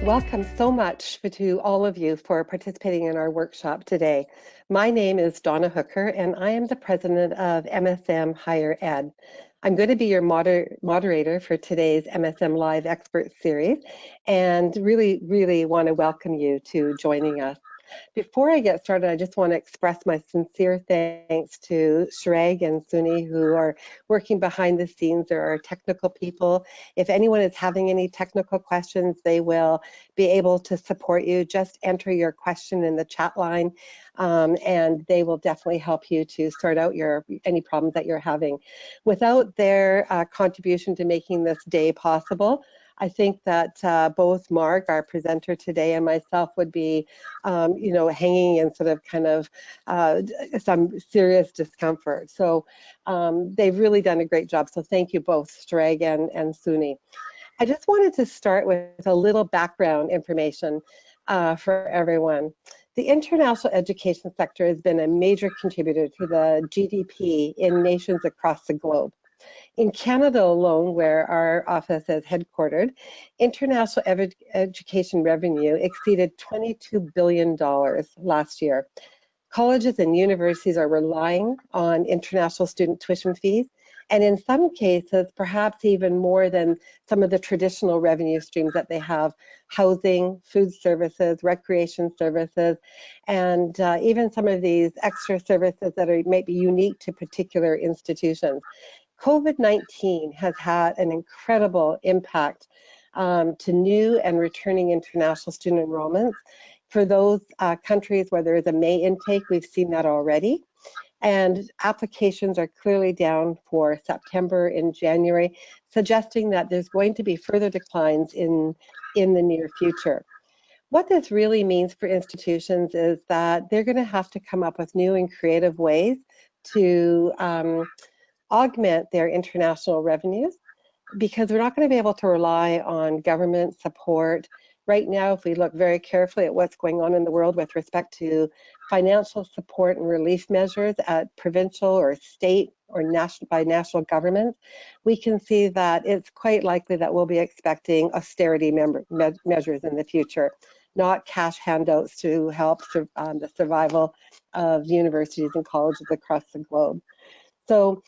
Welcome so much to all of you for participating in our workshop today. My name is Donna Hooker, and I am the president of MSM Higher Ed. I'm going to be your moderator for today's MSM Live Expert Series, and really want to welcome you to joining us. Before I get started, I just want to express my sincere thanks to Shreg and Suni, who are working behind the scenes. They're our technical people. If anyone is having any technical questions, they will be able to support you. Just enter your question in the chat line, and they will definitely help you to sort out any problems that you're having. Without their contribution to making this day possible, I think that both Mark, our presenter today, and myself would be, hanging in sort of kind of some serious discomfort. So they've really done a great job. So thank you both, Streg and Suni. I just wanted to start with a little background information for everyone. The international education sector has been a major contributor to the GDP in nations across the globe. In Canada alone, where our office is headquartered, international education revenue exceeded $22 billion last year. Colleges and universities are relying on international student tuition fees, and in some cases, perhaps even more than some of the traditional revenue streams that they have: housing, food services, recreation services, and even some of these extra services that might be unique to particular institutions. COVID-19 has had an incredible impact to new and returning international student enrollments. For those countries where there is a May intake, we've seen that already. And applications are clearly down for September and January, suggesting that there's going to be further declines in the near future. What this really means for institutions is that they're going to have to come up with new and creative ways to augment their international revenues, because we're not going to be able to rely on government support. Right now, if we look very carefully at what's going on in the world with respect to financial support and relief measures at provincial or state or national governments, we can see that it's quite likely that we'll be expecting austerity measures in the future, not cash handouts to help the survival of universities and colleges across the globe. So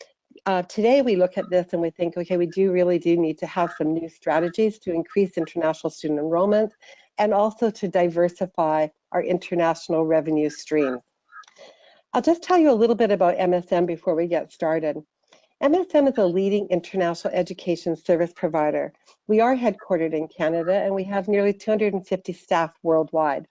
today we look at this and we think, okay, we really do need to have some new strategies to increase international student enrollment and also to diversify our international revenue streams. I'll just tell you a little bit about MSM before we get started. MSM is a leading international education service provider. We are headquartered in Canada, and we have nearly 250 staff worldwide.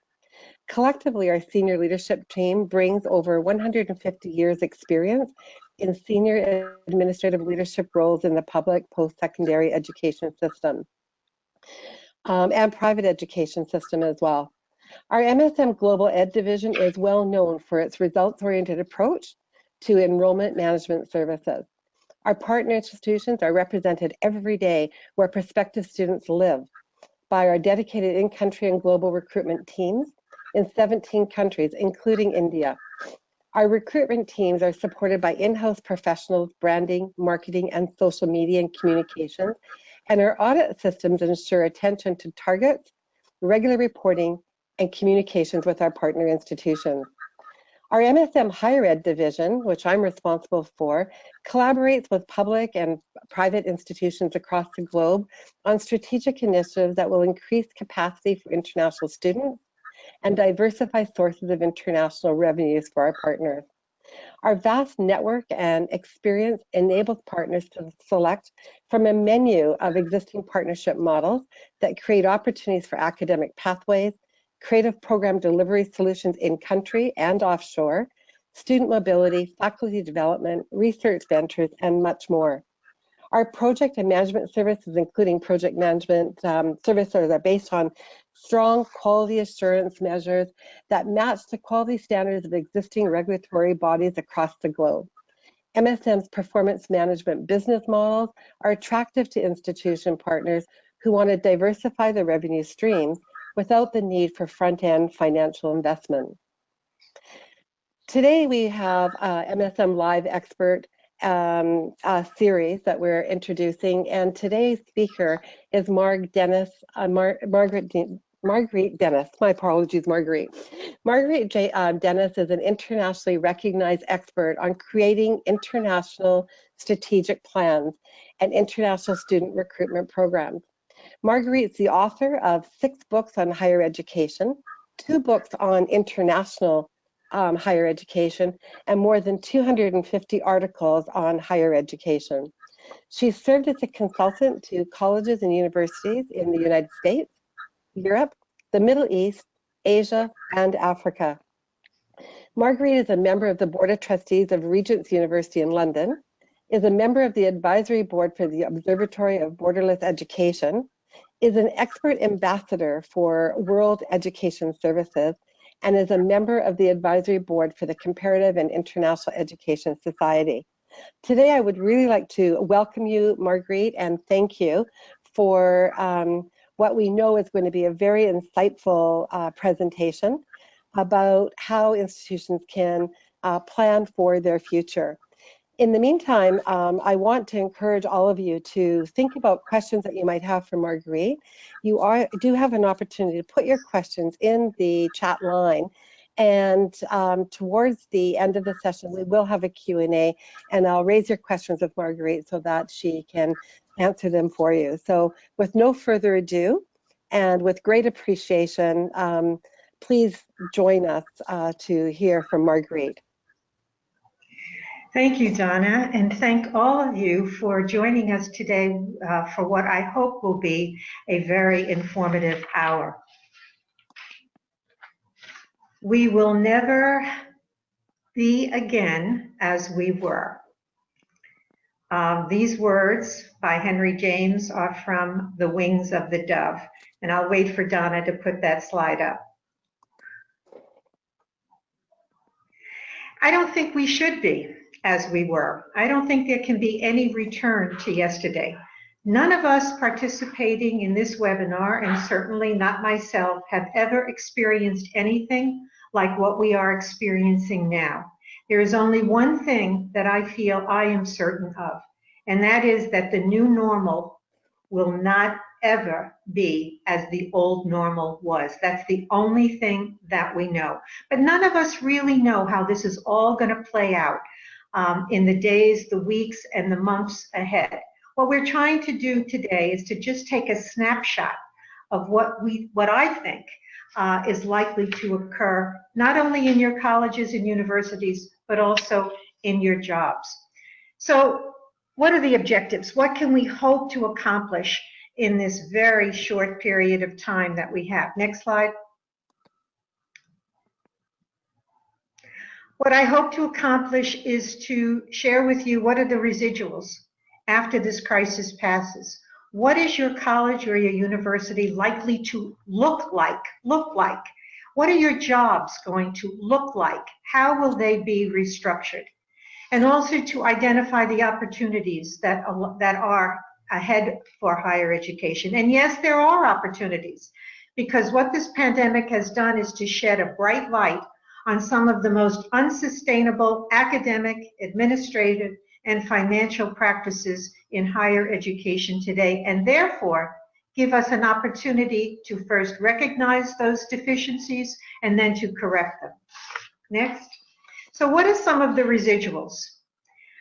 Collectively, our senior leadership team brings over 150 years experience in senior administrative leadership roles in the public post-secondary education system and private education system as well. Our MSM Global Ed division is well known for its results-oriented approach to enrollment management services. Our partner institutions are represented every day where prospective students live by our dedicated in-country and global recruitment teams in 17 countries, including India. Our recruitment teams are supported by in-house professionals, branding, marketing, and social media and communications, and our audit systems ensure attention to targets, regular reporting, and communications with our partner institutions. Our MSM Higher Ed division, which I'm responsible for, collaborates with public and private institutions across the globe on strategic initiatives that will increase capacity for international students and diversify sources of international revenues for our partners. Our vast network and experience enables partners to select from a menu of existing partnership models that create opportunities for academic pathways, creative program delivery solutions in country and offshore, student mobility, faculty development, research ventures, and much more. Our project and management services, including project management services, are based on strong quality assurance measures that match the quality standards of existing regulatory bodies across the globe. MSM's performance management business models are attractive to institution partners who want to diversify the revenue streams without the need for front-end financial investment. Today we have MSM Live Expert series that we're introducing, and today's speaker is Marguerite Marguerite Dennis. My apologies, Marguerite. Marguerite J. Dennis is an internationally recognized expert on creating international strategic plans and international student recruitment programs. Marguerite's the author of 6 books on higher education, 2 books on international higher education, and more than 250 articles on higher education. She served as a consultant to colleges and universities in the United States, Europe, the Middle East, Asia, and Africa. Marguerite is a member of the Board of Trustees of Regent's University in London, is a member of the Advisory Board for the Observatory of Borderless Education, is an expert ambassador for World Education Services, and is a member of the Advisory Board for the Comparative and International Education Society. Today, I would really like to welcome you, Marguerite, and thank you for what we know is going to be a very insightful presentation about how institutions can plan for their future. In the meantime, I want to encourage all of you to think about questions that you might have for Marguerite. You do have an opportunity to put your questions in the chat line, and towards the end of the session, we will have a Q&A, and I'll raise your questions with Marguerite so that she can answer them for you. So with no further ado, and with great appreciation, please join us to hear from Marguerite. Thank you, Donna, and thank all of you for joining us today for what I hope will be a very informative hour. We will never be again as we were. These words by Henry James are from The Wings of the Dove, and I'll wait for Donna to put that slide up. I don't think we should be as we were. I don't think there can be any return to yesterday. None of us participating in this webinar, and certainly not myself, have ever experienced anything like what we are experiencing now. There is only one thing that I feel I am certain of, and that is that the new normal will not ever be as the old normal was. That's the only thing that we know. But none of us really know how this is all going to play out in the days, the weeks, and the months ahead. What we're trying to do today is to just take a snapshot of what I think is likely to occur, not only in your colleges and universities, but also in your jobs. So what are the objectives? What can we hope to accomplish in this very short period of time that we have? Next slide. What I hope to accomplish is to share with you what are the residuals after this crisis passes. What is your college or your university likely to look like? What are your jobs going to look like? How will they be restructured? And also to identify the opportunities that are ahead for higher education. And yes, there are opportunities, because what this pandemic has done is to shed a bright light on some of the most unsustainable academic, administrative, and financial practices in higher education today, and therefore give us an opportunity to first recognize those deficiencies and then to correct them. Next. So what are some of the residuals?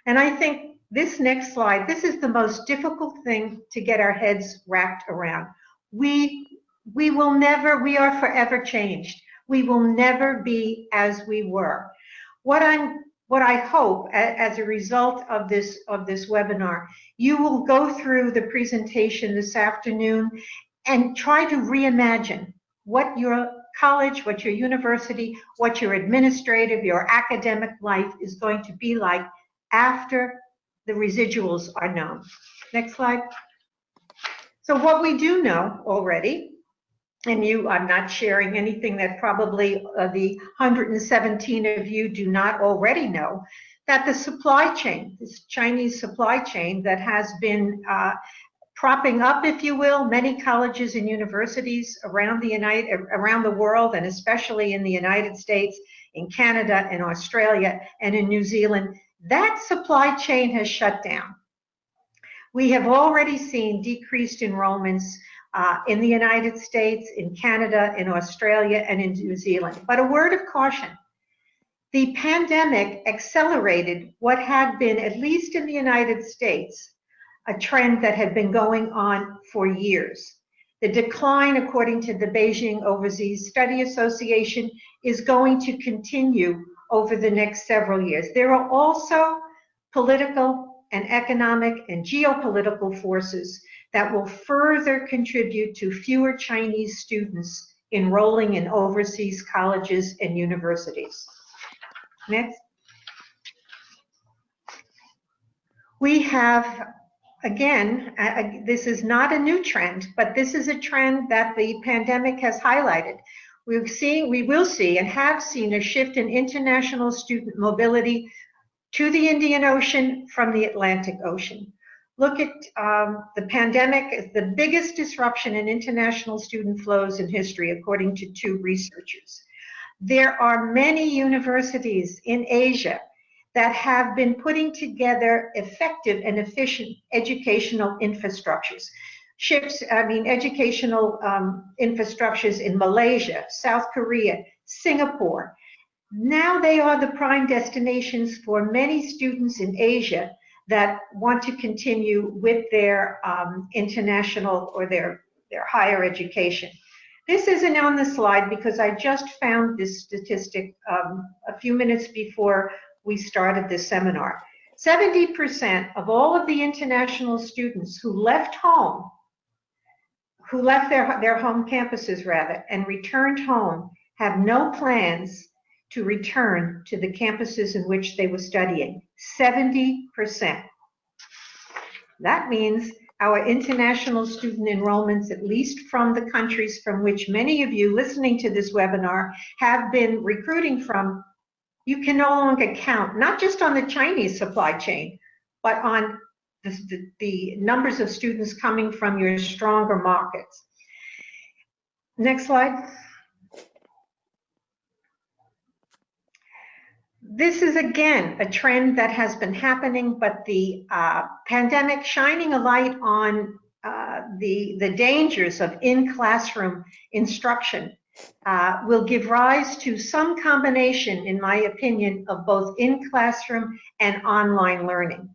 And I think this next slide, this is the most difficult thing to get our heads wrapped around. We are forever changed. We will never be as we were. What I hope, as a result of this webinar, you will go through the presentation this afternoon and try to reimagine what your college, what your university, what your administrative, your academic life is going to be like after the residuals are known. Next slide. So what we do know already, and I'm not sharing anything that probably the 117 of you do not already know, that the supply chain, this Chinese supply chain that has been propping up, if you will, many colleges and universities around the world, and especially in the United States, in Canada, and Australia, and in New Zealand, that supply chain has shut down. We have already seen decreased enrollments in the United States, in Canada, in Australia, and in New Zealand. But a word of caution. The pandemic accelerated what had been, at least in the United States, a trend that had been going on for years. The decline, according to the Beijing Overseas Study Association, is going to continue over the next several years. There are also political and economic and geopolitical forces that will further contribute to fewer Chinese students enrolling in overseas colleges and universities. Next. We have, again, this is not a new trend, but this is a trend that the pandemic has highlighted. We will see and have seen a shift in international student mobility to the Indian Ocean from the Atlantic Ocean. Look at the pandemic as the biggest disruption in international student flows in history, according to 2 researchers. There are many universities in Asia that have been putting together effective and efficient educational infrastructures. Educational infrastructures in Malaysia, South Korea, Singapore. Now they are the prime destinations for many students in Asia that want to continue with their international or their higher education. This isn't on the slide because I just found this statistic a few minutes before we started this seminar. 70% of all of the international students who left home, who left their home campuses rather, and returned home have no plans to return to the campuses in which they were studying. 70%. That means our international student enrollments, at least from the countries from which many of you listening to this webinar have been recruiting from, you can no longer count, not just on the Chinese supply chain, but on the numbers of students coming from your stronger markets. Next slide. This is, again, a trend that has been happening, but the pandemic shining a light on the dangers of in-classroom instruction will give rise to some combination, in my opinion, of both in-classroom and online learning.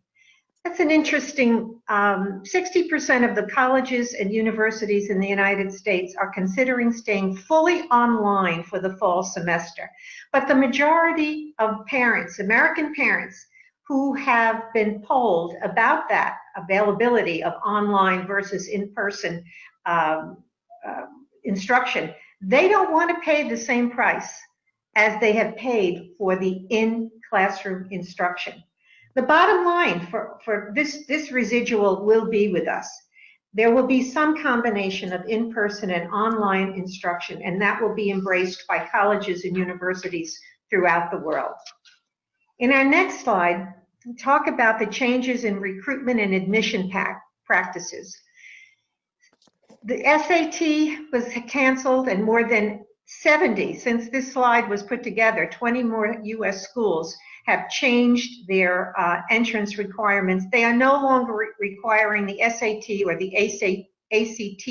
That's an interesting, 60% of the colleges and universities in the United States are considering staying fully online for the fall semester. But the majority of parents, American parents, who have been polled about that availability of online versus in-person instruction, they don't want to pay the same price as they have paid for the in-classroom instruction. The bottom line for this residual will be with us. There will be some combination of in-person and online instruction, and that will be embraced by colleges and universities throughout the world. In our next slide, we'll talk about the changes in recruitment and admission practices. The SAT was canceled, and more than 70, since this slide was put together, 20 more US schools have changed their entrance requirements. They are no longer requiring the SAT or the ACT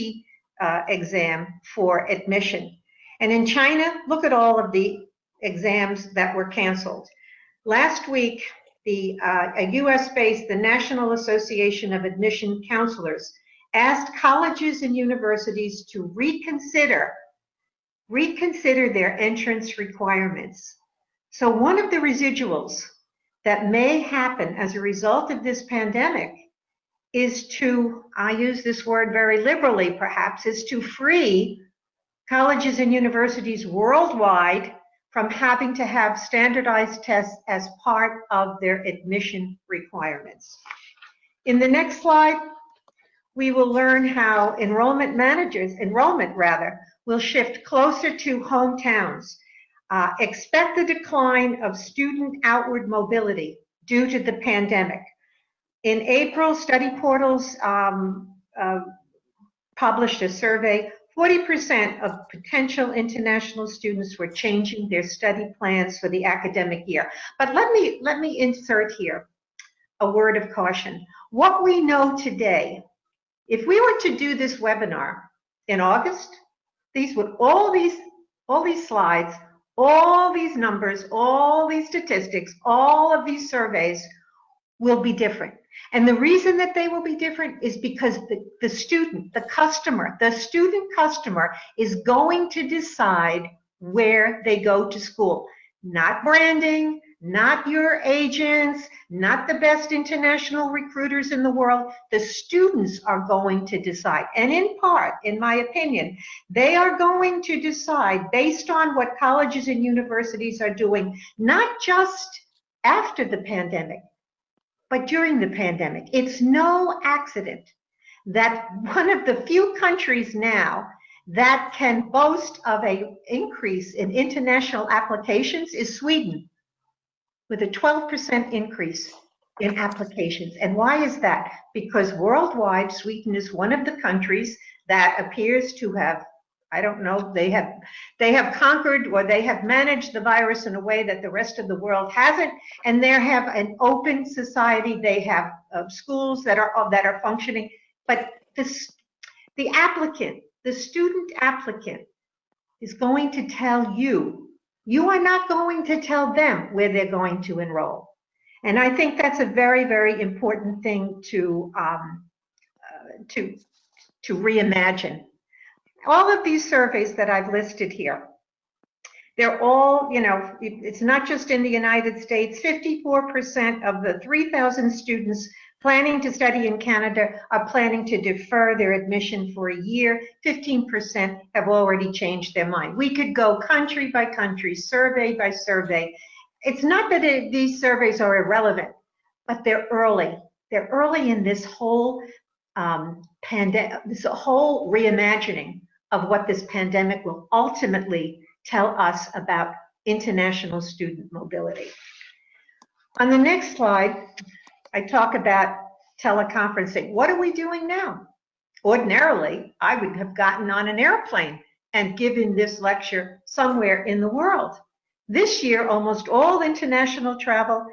exam for admission. And in China, look at all of the exams that were canceled. Last week, a US-based, the National Association of Admission Counselors, asked colleges and universities to reconsider their entrance requirements. So one of the residuals that may happen as a result of this pandemic is to, I use this word very liberally perhaps, is to free colleges and universities worldwide from having to have standardized tests as part of their admission requirements. In the next slide, we will learn how enrollment will shift closer to hometowns. Expect the decline of student outward mobility due to the pandemic. In April, Study Portals published a survey. 40% of potential international students were changing their study plans for the academic year. But let me insert here a word of caution. What we know today, if we were to do this webinar in August, all these slides, all these numbers, all these statistics, all of these surveys will be different. And the reason that they will be different is because the student, the student customer is going to decide where they go to school. Not branding, not your agents, not the best international recruiters in the world. The students are going to decide. And in part, in my opinion, they are going to decide based on what colleges and universities are doing, not just after the pandemic, but during the pandemic. It's no accident that one of the few countries now that can boast of an increase in international applications is Sweden, with a 12% increase in applications. And why is that? Because worldwide, Sweden is one of the countries that appears to have, I don't know, they have conquered, or they have managed the virus in a way that the rest of the world hasn't, and they have an open society. They have schools that are functioning, but the applicant, the student applicant, is going to tell you. You are not going to tell them where they're going to enroll. And I think that's a very, very important thing to reimagine. All of these surveys that I've listed here, they're all, it's not just in the United States. 54% of the 3,000 students planning to study in Canada are planning to defer their admission for a year. 15% have already changed their mind. We could go country by country, survey by survey. It's not that these surveys are irrelevant, but they're early. They're early in this whole this whole reimagining of what this pandemic will ultimately tell us about international student mobility. On the next slide, I talk about teleconferencing. What are we doing now? Ordinarily, I would have gotten on an airplane and given this lecture somewhere in the world. This year, almost all international travel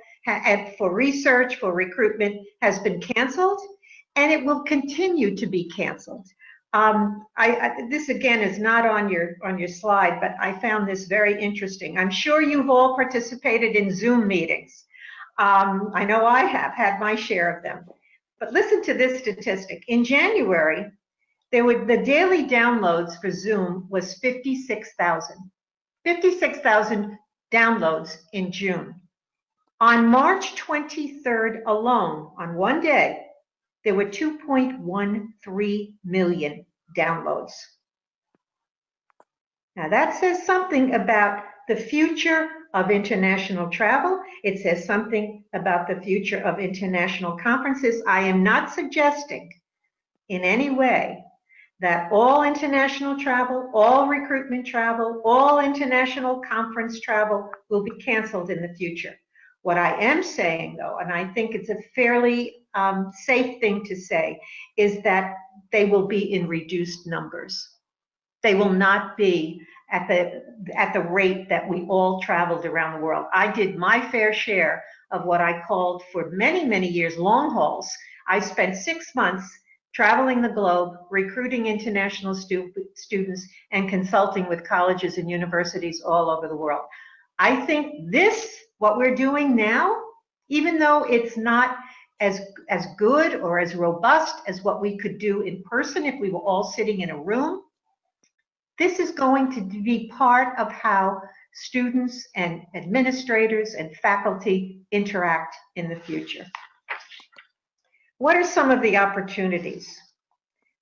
for research, for recruitment, has been canceled, and it will continue to be canceled. This again is not on your slide, but I found this very interesting. I'm sure you've all participated in Zoom meetings. I know I have had my share of them. But listen to this statistic. In January, the daily downloads for Zoom was 56,000. 56,000 downloads in June. On March 23rd alone, on one day, there were 2.13 million downloads. Now that says something about the future of international travel. It says something about the future of international conferences. I am not suggesting in any way that all international travel, all recruitment travel, all international conference travel will be canceled in the future. What I am saying, though, and I think it's a fairly safe thing to say, is that they will be in reduced numbers. They will not be at the rate that we all traveled around the world. I did my fair share of what I called for many, many years long hauls. I spent 6 months traveling the globe, recruiting international students, and consulting with colleges and universities all over the world. I think what we're doing now, even though it's not as good or as robust as what we could do in person if we were all sitting in a room, this is going to be part of how students and administrators and faculty interact in the future. What are some of the opportunities?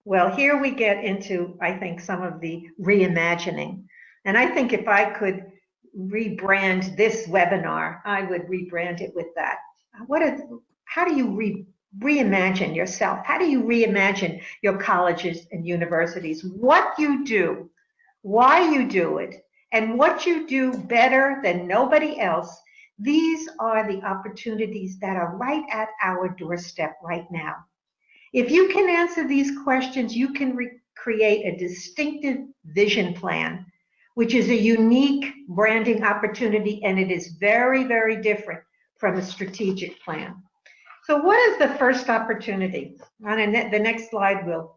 Well, here we get into, I think, some of the reimagining. And I think if I could rebrand this webinar, I would rebrand it with that. How do you reimagine yourself? How do you reimagine your colleges and universities? What you do, why you do it, and what you do better than nobody else. These are the opportunities that are right at our doorstep right now. If you can answer these questions, you can create a distinctive vision plan, which is a unique branding opportunity, and it is very, very different from a strategic plan. So what is the first opportunity? On the next slide, we'll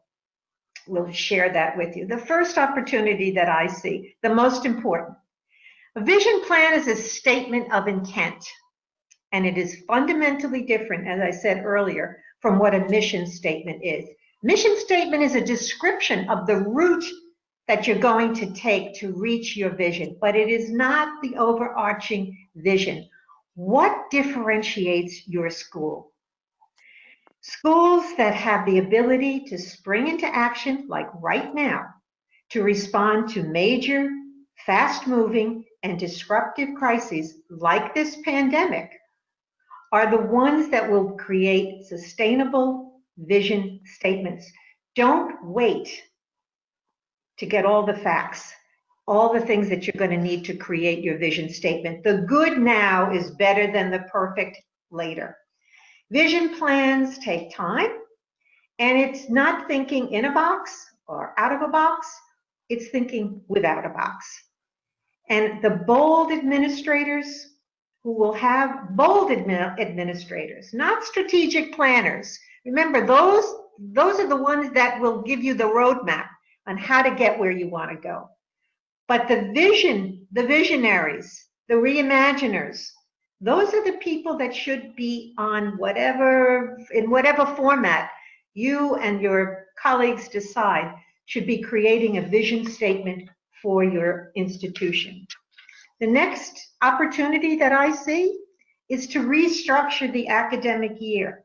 will share that with you. The first opportunity that I see, the most important. A vision plan is a statement of intent, and it is fundamentally different, as I said earlier, from what a mission statement is. Mission statement is a description of the route that you're going to take to reach your vision, but it is not the overarching vision. What differentiates your school? Schools that have the ability to spring into action, like right now, to respond to major, fast-moving, and disruptive crises like this pandemic, are the ones that will create sustainable vision statements. Don't wait to get all the facts, all the things that you're going to need to create your vision statement. The good now is better than the perfect later. Vision plans take time, and it's not thinking in a box or out of a box, it's thinking without a box. And the bold administrators who will have bold administrators, not strategic planners. Remember, those are the ones that will give you the roadmap on how to get where you want to go. But the visionaries, the reimaginers, those are the people that should be on in whatever format you and your colleagues decide, should be creating a vision statement for your institution. The next opportunity that I see is to restructure the academic year.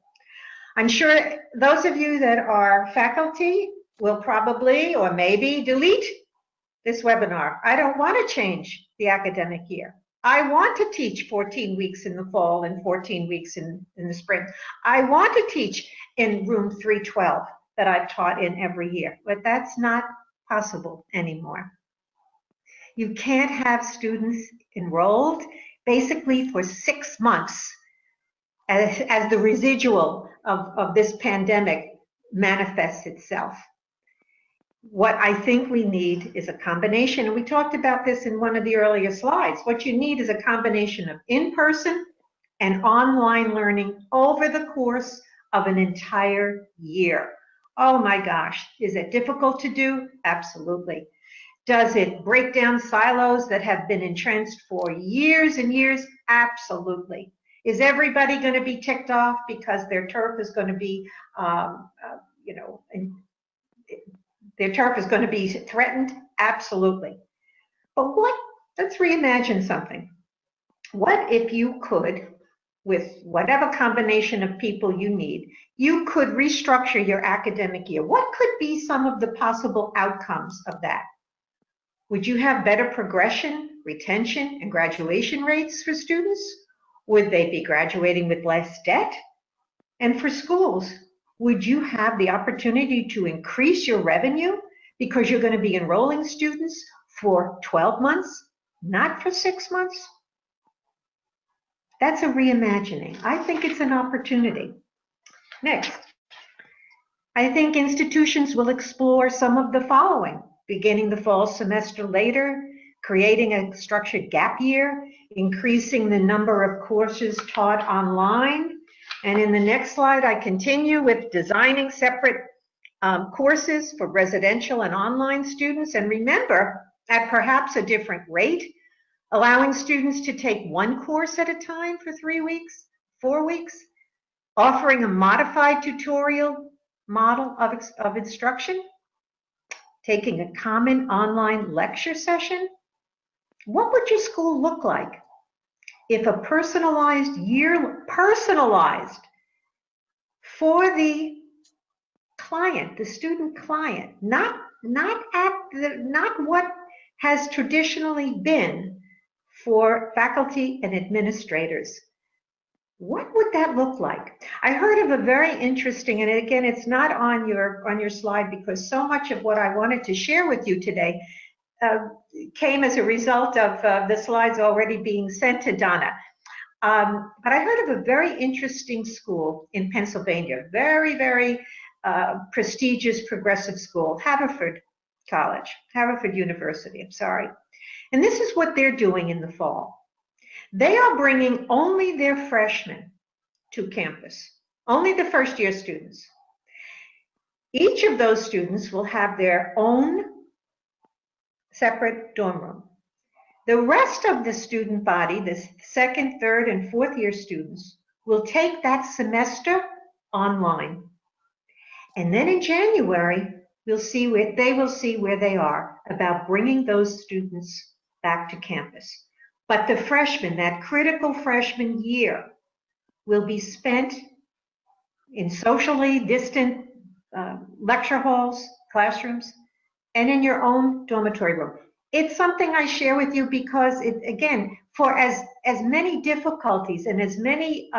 I'm sure those of you that are faculty will probably or maybe delete this webinar. I don't want to change the academic year. I want to teach 14 weeks in the fall and 14 weeks in the spring. I want to teach in room 312 that I've taught in every year, but that's not possible anymore. You can't have students enrolled basically for 6 months as the residual of this pandemic manifests itself. What I think we need is a combination, and we talked about this in one of the earlier slides. What you need is a combination of in-person and online learning over the course of an entire year. Oh my gosh, is it difficult to do? Absolutely. Does it break down silos that have been entrenched for years and years? Absolutely. Is everybody going to be ticked off because their turf is going to be, their turf is going to be threatened? Absolutely. But let's reimagine something. What if you could, with whatever combination of people you need, you could restructure your academic year? What could be some of the possible outcomes of that? Would you have better progression, retention, and graduation rates for students? Would they be graduating with less debt? And for schools, would you have the opportunity to increase your revenue because you're going to be enrolling students for 12 months, not for 6 months? That's a reimagining. I think it's an opportunity. Next, I think institutions will explore some of the following: beginning the fall semester later, creating a structured gap year, increasing the number of courses taught online. And in the next slide, I continue with designing separate courses for residential and online students. And remember, at perhaps a different rate, allowing students to take one course at a time for 3 weeks, 4 weeks, offering a modified tutorial model of instruction, taking a common online lecture session. What would your school look like if a personalized for the client, the student client, not what has traditionally been for faculty and administrators? What would that look like? I heard of a very interesting, and again, it's not on your slide because so much of what I wanted to share with you today came as a result of the slides already being sent to Donna. But I heard of a very interesting school in Pennsylvania, very, very prestigious progressive school, Haverford University, I'm sorry. And this is what they're doing in the fall. They are bringing only their freshmen to campus, only the first-year students. Each of those students will have their own separate dorm room. The rest of the student body, the second, third, and fourth year students, will take that semester online. And then in January, they will see where they are about bringing those students back to campus. But the freshmen, that critical freshman year, will be spent in socially distant lecture halls, classrooms, and in your own dormitory room. It's something I share with you because, again, for as many difficulties and as many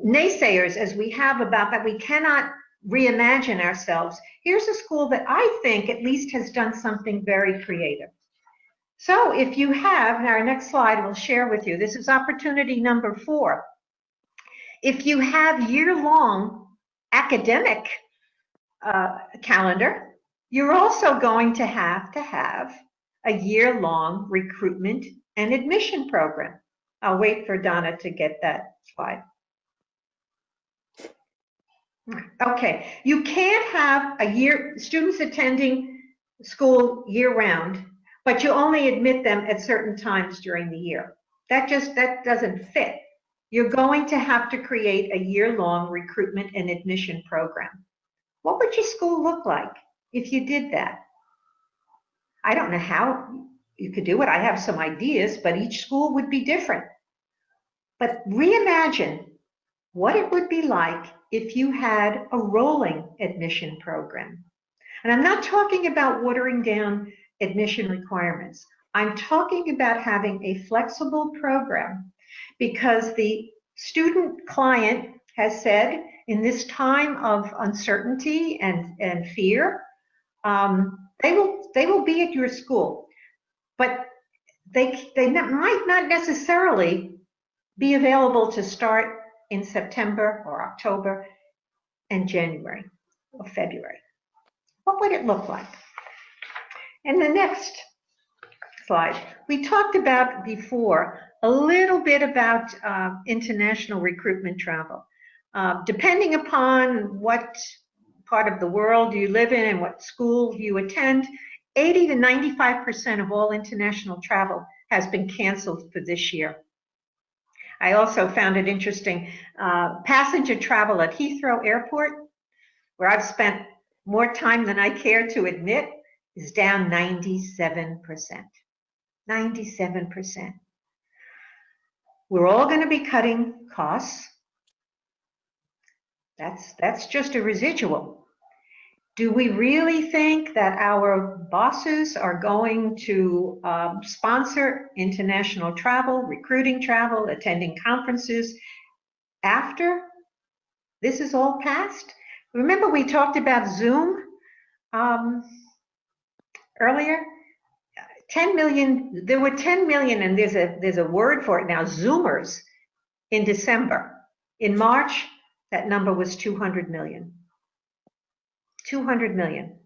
naysayers as we have about that we cannot reimagine ourselves, here's a school that I think at least has done something very creative. So if you have, our next slide will share with you, this is opportunity number 4. If you have year-long academic calendar, you're also going to have a year-long recruitment and admission program. I'll wait for Donna to get that slide. Okay, you can't have students attending school year-round, but you only admit them at certain times during the year. That doesn't fit. You're going to have to create a year-long recruitment and admission program. What would your school look like if you did that? I don't know how you could do it. I have some ideas, but each school would be different. But reimagine what it would be like if you had a rolling admission program. And I'm not talking about watering down admission requirements. I'm talking about having a flexible program, because the student client has said, in this time of uncertainty and fear, they will be at your school, but they might not necessarily be available to start in September or October and January or February. What would it look like? And the next slide, we talked about before a little bit about international recruitment travel. Depending upon what part of the world you live in and what school you attend, 80 to 95% of all international travel has been canceled for this year. I also found it interesting, passenger travel at Heathrow Airport, where I've spent more time than I care to admit, is down 97%. 97%. We're all going to be cutting costs. That's just a residual. Do we really think that our bosses are going to sponsor international travel, recruiting travel, attending conferences after this is all passed? Remember we talked about Zoom earlier? 10 million, there were 10 million, and there's a word for it now, Zoomers in December. In March, that number was 200 million. 200 million.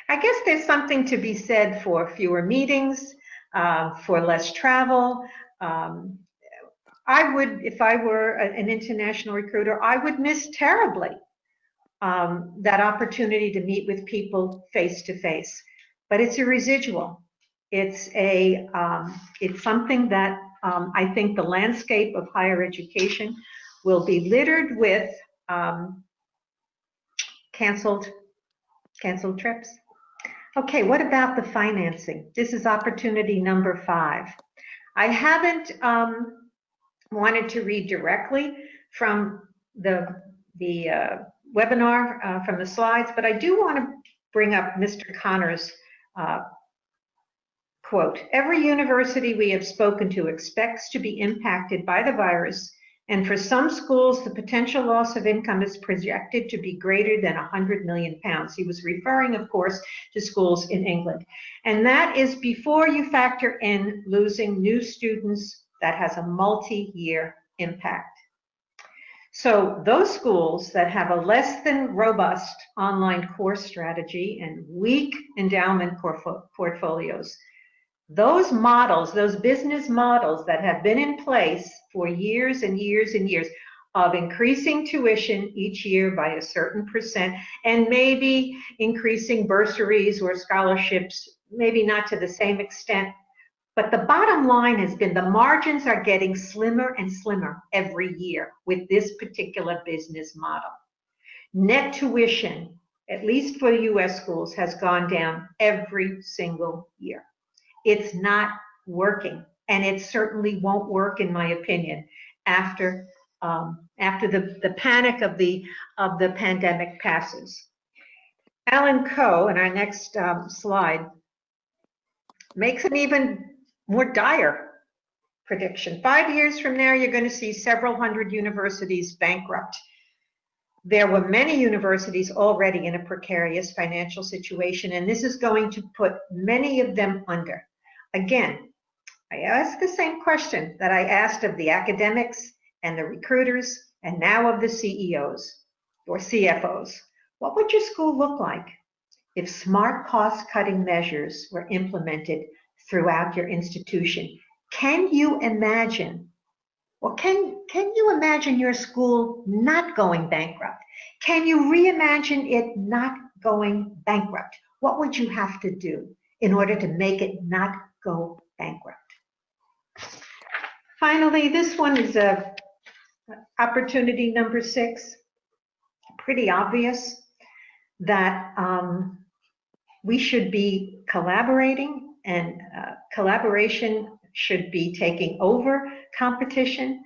I guess there's something to be said for fewer meetings, for less travel. I would, if I were an international recruiter, I would miss terribly that opportunity to meet with people face to face. But it's a residual. It's something that I think the landscape of higher education will be littered with canceled trips. Okay, what about the financing? This is opportunity number 5. I haven't wanted to read directly from the webinar, from the slides, but I do want to bring up Mr. Connor's quote. Every university we have spoken to expects to be impacted by the virus, and for some schools, the potential loss of income is projected to be greater than £100 million. He was referring, of course, to schools in England. And that is before you factor in losing new students. That has a multi-year impact. So those schools that have a less than robust online course strategy and weak endowment portfolios, those models, those business models that have been in place for years and years and years, of increasing tuition each year by a certain percent and maybe increasing bursaries or scholarships, maybe not to the same extent. But the bottom line has been the margins are getting slimmer and slimmer every year with this particular business model. Net tuition, at least for US schools, has gone down every single year. It's not working, and it certainly won't work, in my opinion, after the panic of the pandemic passes. Alan Coe, in our next slide, makes an even more dire prediction. 5 years from now, you're going to see several hundred universities bankrupt. There were many universities already in a precarious financial situation, and this is going to put many of them under. Again, I ask the same question that I asked of the academics and the recruiters and now of the CEOs or CFOs. What would your school look like if smart cost-cutting measures were implemented throughout your institution? Can you imagine, or can you imagine your school not going bankrupt? Can you reimagine it not going bankrupt? What would you have to do in order to make it not go bankrupt? Finally, this one is opportunity number 6. Pretty obvious that we should be collaborating, and collaboration should be taking over competition.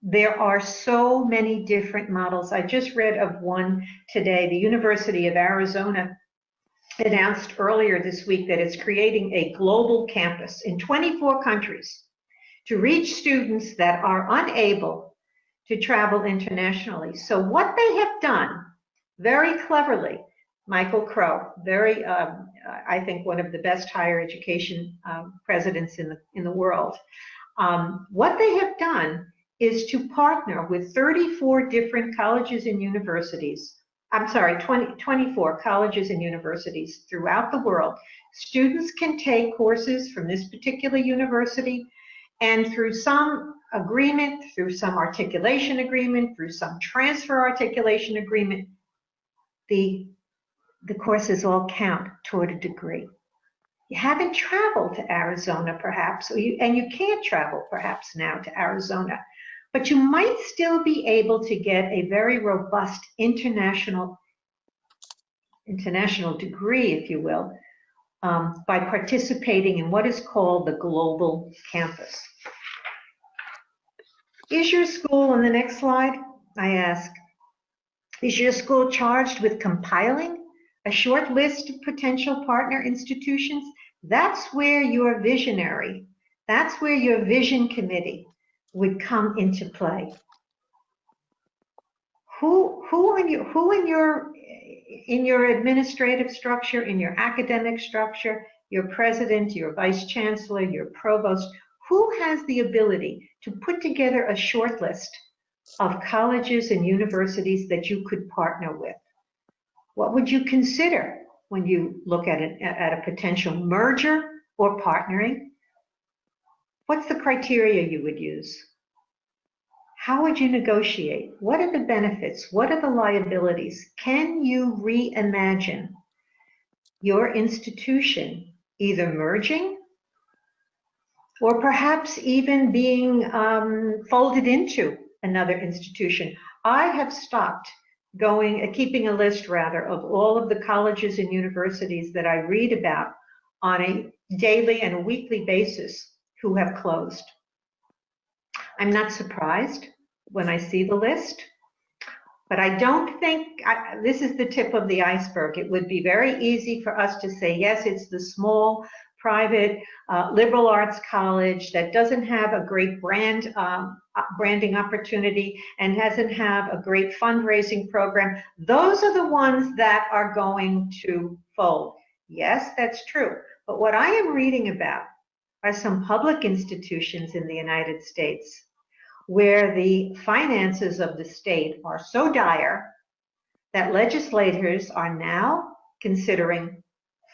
There are so many different models. I just read of one today. The University of Arizona announced earlier this week that it's creating a global campus in 24 countries to reach students that are unable to travel internationally. So what they have done very cleverly, Michael Crow, I think one of the best higher education presidents in the world, what they have done is to partner with 34 different colleges and universities. I'm sorry, 24 colleges and universities throughout the world. Students can take courses from this particular university, and through some agreement, through some articulation agreement, through some transfer articulation agreement, the courses all count toward a degree. You haven't traveled to Arizona, perhaps, and you can't travel, perhaps, now to Arizona, but you might still be able to get a very robust international degree, if you will, by participating in what is called the global campus. Is your school, on the next slide, I ask, is your school charged with compiling a short list of potential partner institutions? That's where your visionary, that's where your vision committee would come into play. Who in your administrative structure, in your academic structure, your president, your vice chancellor, your provost, who has the ability to put together a short list of colleges and universities that you could partner with? What would you consider when you look at a potential merger or partnering? What's the criteria you would use? How would you negotiate? What are the benefits? What are the liabilities? Can you reimagine your institution either merging or perhaps even being folded into another institution? I have stopped keeping a list rather of all of the colleges and universities that I read about on a daily and a weekly basis who have closed. I'm not surprised when I see the list, but I don't think this is the tip of the iceberg. It would be very easy for us to say, yes, it's the small, private, liberal arts college that doesn't have a great branding opportunity and doesn't have a great fundraising program. Those are the ones that are going to fold. Yes, that's true. But what I am reading about are some public institutions in the United States where the finances of the state are so dire that legislators are now considering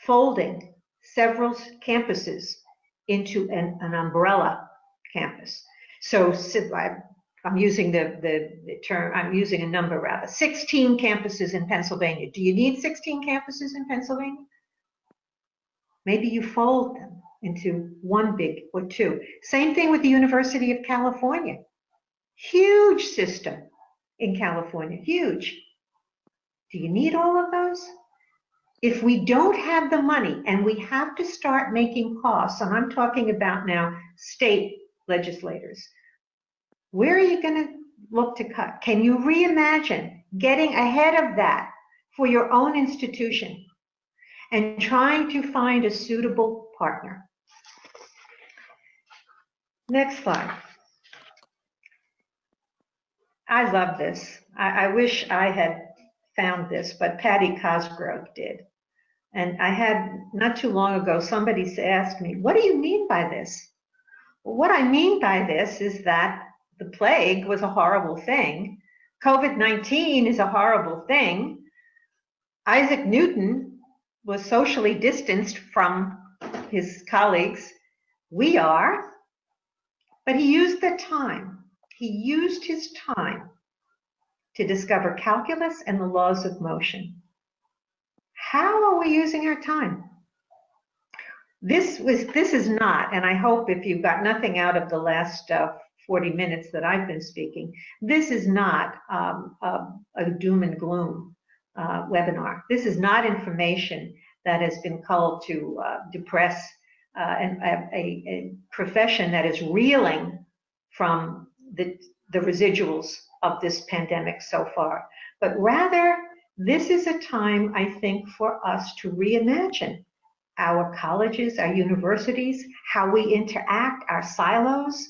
folding several campuses into an umbrella campus. So I'm using the term, I'm using a number rather, 16 campuses in Pennsylvania. Do you need 16 campuses in Pennsylvania? Maybe you fold them into one big or two. Same thing with the University of California. Huge system in California, huge. Do you need all of those? If we don't have the money and we have to start making costs, and I'm talking about now state legislators, where are you going to look to cut? Can you reimagine getting ahead of that for your own institution and trying to find a suitable partner? Next slide. I love this. I wish I had found this, but Patty Cosgrove did. And I had, not too long ago, somebody asked me, what do you mean by this? Well, what I mean by this is that the plague was a horrible thing. COVID-19 is a horrible thing. Isaac Newton was socially distanced from his colleagues. We are. But he used the time. He used his time to discover calculus and the laws of motion. How are we using our time? This is not, and I hope if you got nothing out of the last 40 minutes that I've been speaking, this is not a doom and gloom webinar. This is not information that has been called to depress a profession that is reeling from the residuals of this pandemic so far, but rather this is a time, I think, for us to reimagine our colleges, our universities, how we interact, our silos.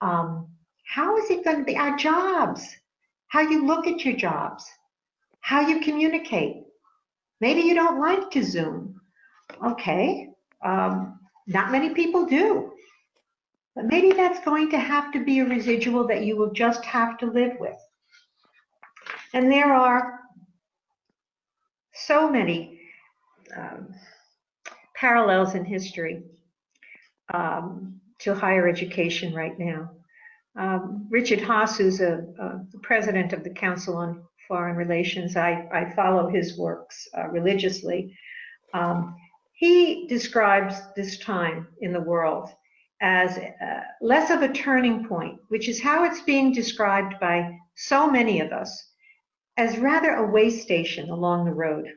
How is it going to be our jobs? How you look at your jobs, how you communicate. Maybe you don't like to Zoom. Okay, not many people do. But maybe that's going to have to be a residual that you will just have to live with. And there are so many parallels in history to higher education right now. Richard Haas, who's the president of the Council on Foreign Relations, I follow his works religiously. He describes this time in the world as less of a turning point, which is how it's being described by so many of us, as rather a way station along the road.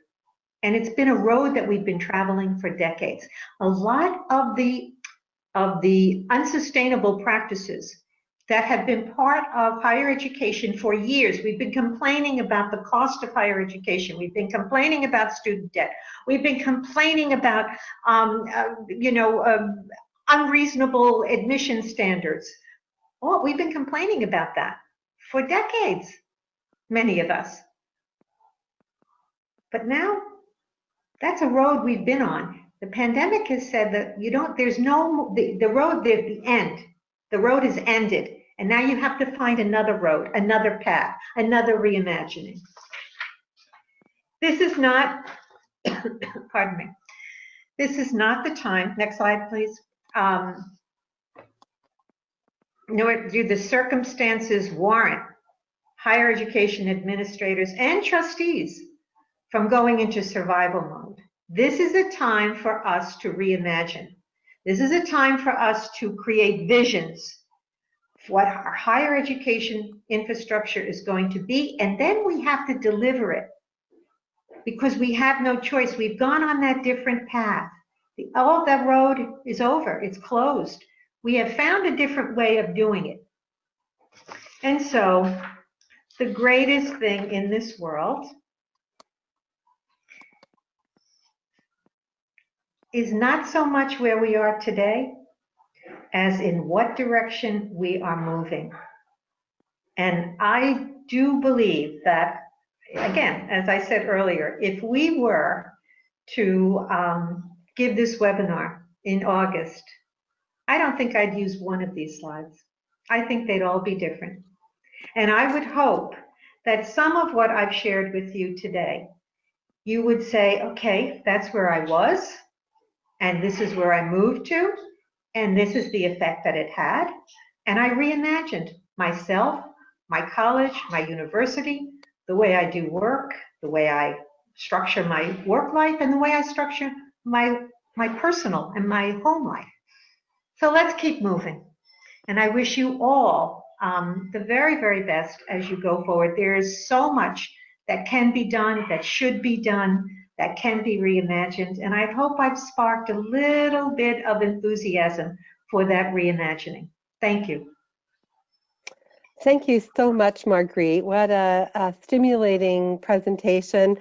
And it's been a road that we've been traveling for decades. A lot of the unsustainable practices that have been part of higher education for years. We've been complaining about the cost of higher education. We've been complaining about student debt. We've been complaining about, unreasonable admission standards. Well, we've been complaining about that for decades, many of us. But now, that's a road we've been on. The pandemic has said that there's no, the road, the end. The road is ended. And now you have to find another road, another path, another reimagining. This is not, pardon me, this is not the time, next slide please, nor do the circumstances warrant higher education administrators and trustees from going into survival mode. This is a time for us to reimagine. This is a time for us to create visions for what our higher education infrastructure is going to be, and then we have to deliver it because we have no choice. We've gone on that different path. All that road is over, it's closed. We have found a different way of doing it. And so the greatest thing in this world is not so much where we are today as in what direction we are moving. And I do believe that, again, as I said earlier, if we were to give this webinar in August, I don't think I'd use one of these slides. I think they'd all be different. And I would hope that some of what I've shared with you today, you would say, okay, that's where I was, and this is where I moved to, and this is the effect that it had, and I reimagined myself, my college, my university, the way I do work, the way I structure my work life, and the way I structure my personal and my home life. So let's keep moving. And I wish you all the very, very best as you go forward. There is so much that can be done, that should be done, that can be reimagined. And I hope I've sparked a little bit of enthusiasm for that reimagining. Thank you. Thank you so much, Marguerite. What a stimulating presentation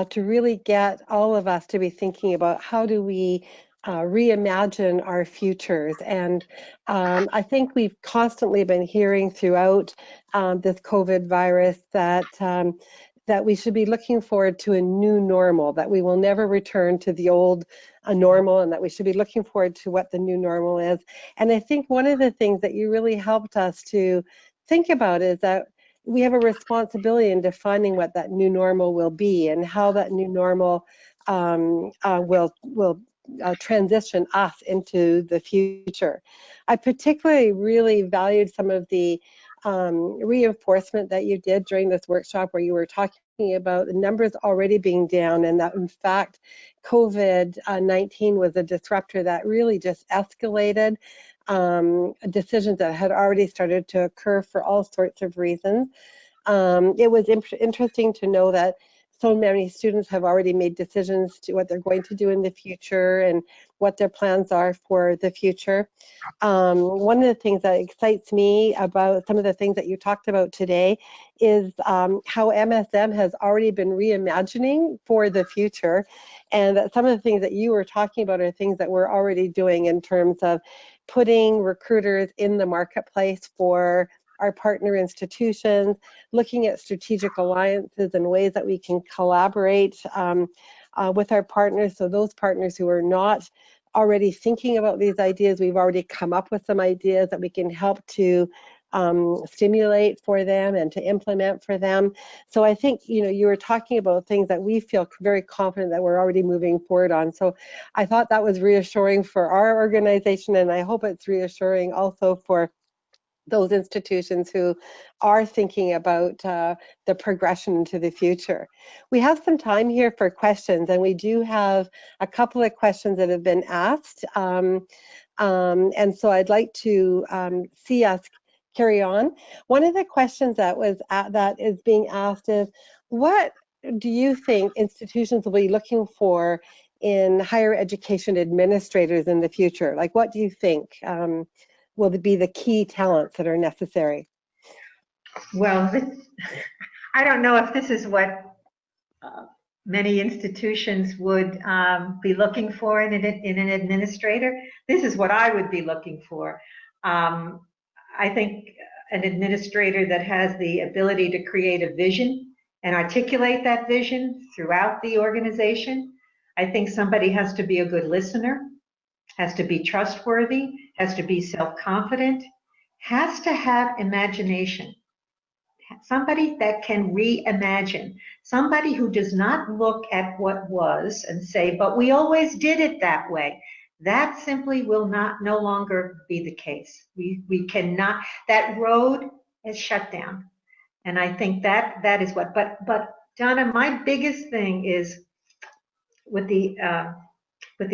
to really get all of us to be thinking about how do we reimagine our futures. And I think we've constantly been hearing throughout this COVID virus that we should be looking forward to a new normal, that we will never return to the old normal, and that we should be looking forward to what the new normal is. And I think one of the things that you really helped us to think about is that we have a responsibility in defining what that new normal will be and how that new normal will transition us into the future. I particularly really valued some of the reinforcement that you did during this workshop, where you were talking about the numbers already being down, and that in fact COVID-19 was a disruptor that really just escalated decisions that had already started to occur for all sorts of reasons. It was interesting to know that so many students have already made decisions to what they're going to do in the future and what their plans are for the future. One of the things that excites me about some of the things that you talked about today is how MSM has already been reimagining for the future, and that some of the things that you were talking about are things that we're already doing in terms of putting recruiters in the marketplace for our partner institutions, looking at strategic alliances and ways that we can collaborate with our partners. So those partners who are not already thinking about these ideas, we've already come up with some ideas that we can help to stimulate for them and to implement for them. So I think, you know, you were talking about things that we feel very confident that we're already moving forward on. So I thought that was reassuring for our organization, and I hope it's reassuring also for those institutions who are thinking about the progression into the future. We have some time here for questions, and we do have a couple of questions that have been asked. And so I'd like to see us carry on. One of the questions that is being asked is, what do you think institutions will be looking for in higher education administrators in the future? Like, what do you think will be the key talents that are necessary? Well, I don't know if this is what many institutions would be looking for in an administrator. This is what I would be looking for. I think an administrator that has the ability to create a vision and articulate that vision throughout the organization. I think somebody has to be a good listener, has to be trustworthy, has to be self-confident, has to have imagination. Somebody that can reimagine, somebody who does not look at what was and say, but we always did it that way. That simply will no longer be the case. We cannot, that road is shut down. And I think that is what, but Donna, my biggest thing is with the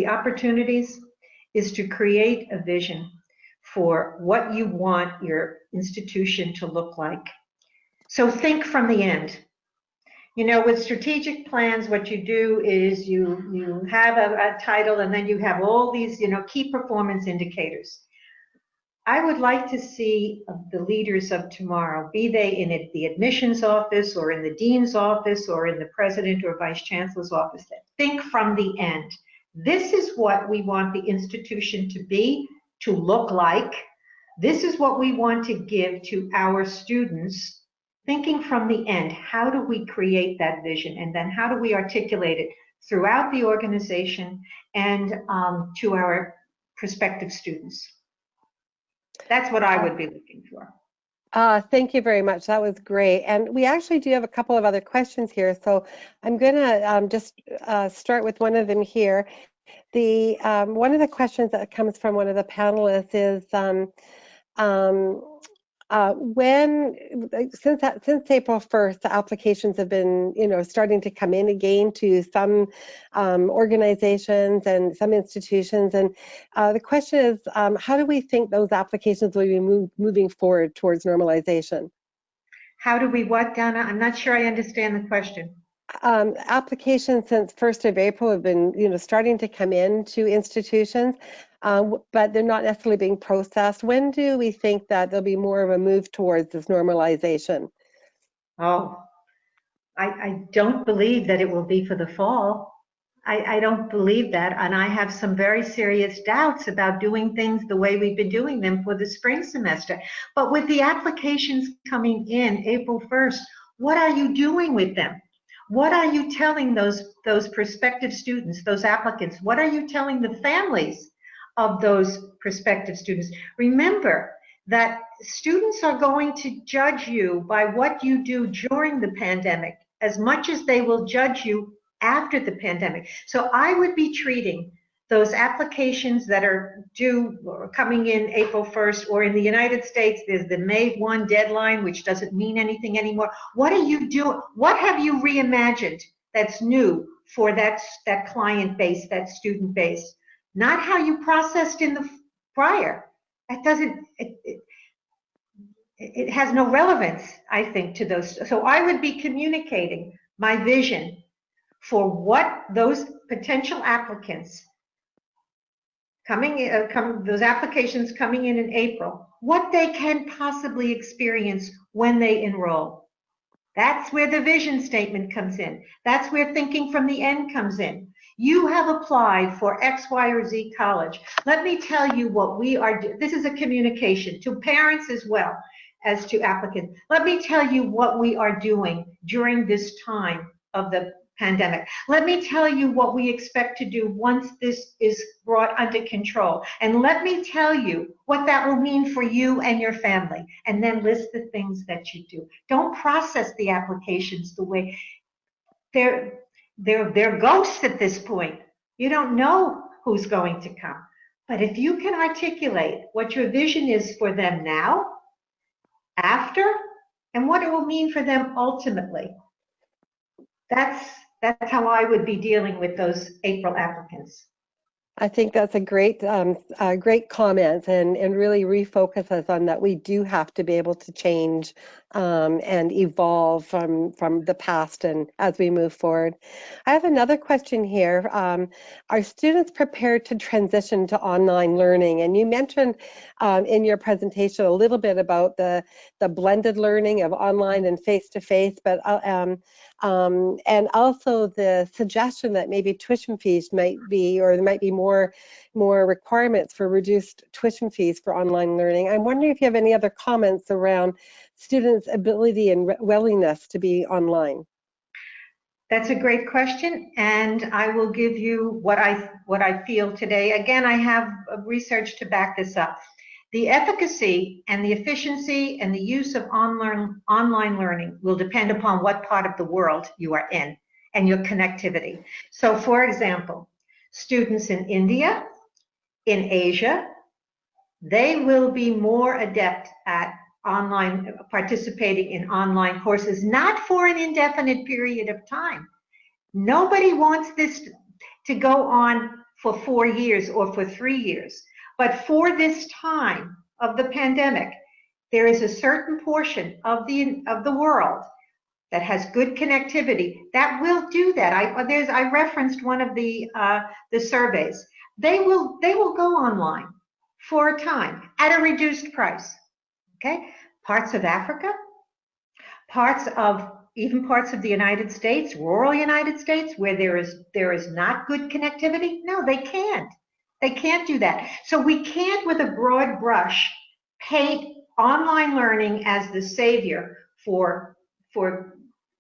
opportunities is to create a vision for what you want your institution to look like. So think from the end. You know, with strategic plans, what you do is you have a title, and then you have all these, you know, key performance indicators. I would like to see the leaders of tomorrow, be they in the admissions office or in the dean's office or in the president or vice chancellor's office, that think from the end. This is what we want the institution to be, to look like. This is what we want to give to our students. Thinking from the end, how do we create that vision? And then how do we articulate it throughout the organization and to our prospective students? That's what I would be looking for. Thank you very much. That was great. And we actually do have a couple of other questions here. So I'm going to just start with one of them here. One of the questions that comes from one of the panelists is, Since April 1st, the applications have been, starting to come in again to some organizations and some institutions. And the question is, how do we think those applications will be moving forward towards normalization? How do we what, Donna? I'm not sure I understand the question. Applications since 1st of April have been, starting to come in to institutions, but they're not necessarily being processed. When do we think that there'll be more of a move towards this normalization? Oh, I don't believe that it will be for the fall. I don't believe that, and I have some very serious doubts about doing things the way we've been doing them for the spring semester. But with the applications coming in April 1st, what are you doing with them? What are you telling those prospective students, those applicants? What are you telling the families of those prospective students? Remember that students are going to judge you by what you do during the pandemic as much as they will judge you after the pandemic. So I would be treating those applications that are due or coming in April 1st, or in the United States, there's the May 1 deadline, which doesn't mean anything anymore. What are you doing? What have you reimagined that's new for that client base, that student base? Not how you processed in the prior. That doesn't, it has no relevance, I think, to those. So I would be communicating my vision for what those potential applicants those applications coming in April, what they can possibly experience when they enroll. That's where the vision statement comes in. That's where thinking from the end comes in. You have applied for X, Y, or Z college. Let me tell you what we are doing. This is a communication to parents as well as to applicants. Let me tell you what we are doing during this time of the pandemic. Let me tell you what we expect to do once this is brought under control. And let me tell you what that will mean for you and your family. And then list the things that you do. Don't process the applications the way they're ghosts at this point. You don't know who's going to come. But if you can articulate what your vision is for them now, after, and what it will mean for them ultimately, that's how I would be dealing with those April applicants. I think that's a great comment, and really refocus us on that we do have to be able to change and evolve from the past and as we move forward. I have another question here. Are students prepared to transition to online learning? And you mentioned in your presentation a little bit about the blended learning of online and face-to-face, but and also the suggestion that maybe tuition fees might be, or there might be more requirements for reduced tuition fees for online learning. I'm wondering if you have any other comments around students' ability and willingness to be online. That's a great question, and I will give you what I feel today. Again, I have research to back this up. The efficacy and the efficiency and the use of online learning will depend upon what part of the world you are in and your connectivity. So, for example, students in India, in Asia, they will be more adept at participating in online courses, not for an indefinite period of time. Nobody wants this to go on for 4 years or for 3 years. But for this time of the pandemic, there is a certain portion of the world that has good connectivity that will do that. I referenced one of the surveys. They will go online for a time at a reduced price. Okay, parts of Africa, even parts of the United States, rural United States, where there is not good connectivity. No, they can't. They can't do that. So we can't, with a broad brush, paint online learning as the savior for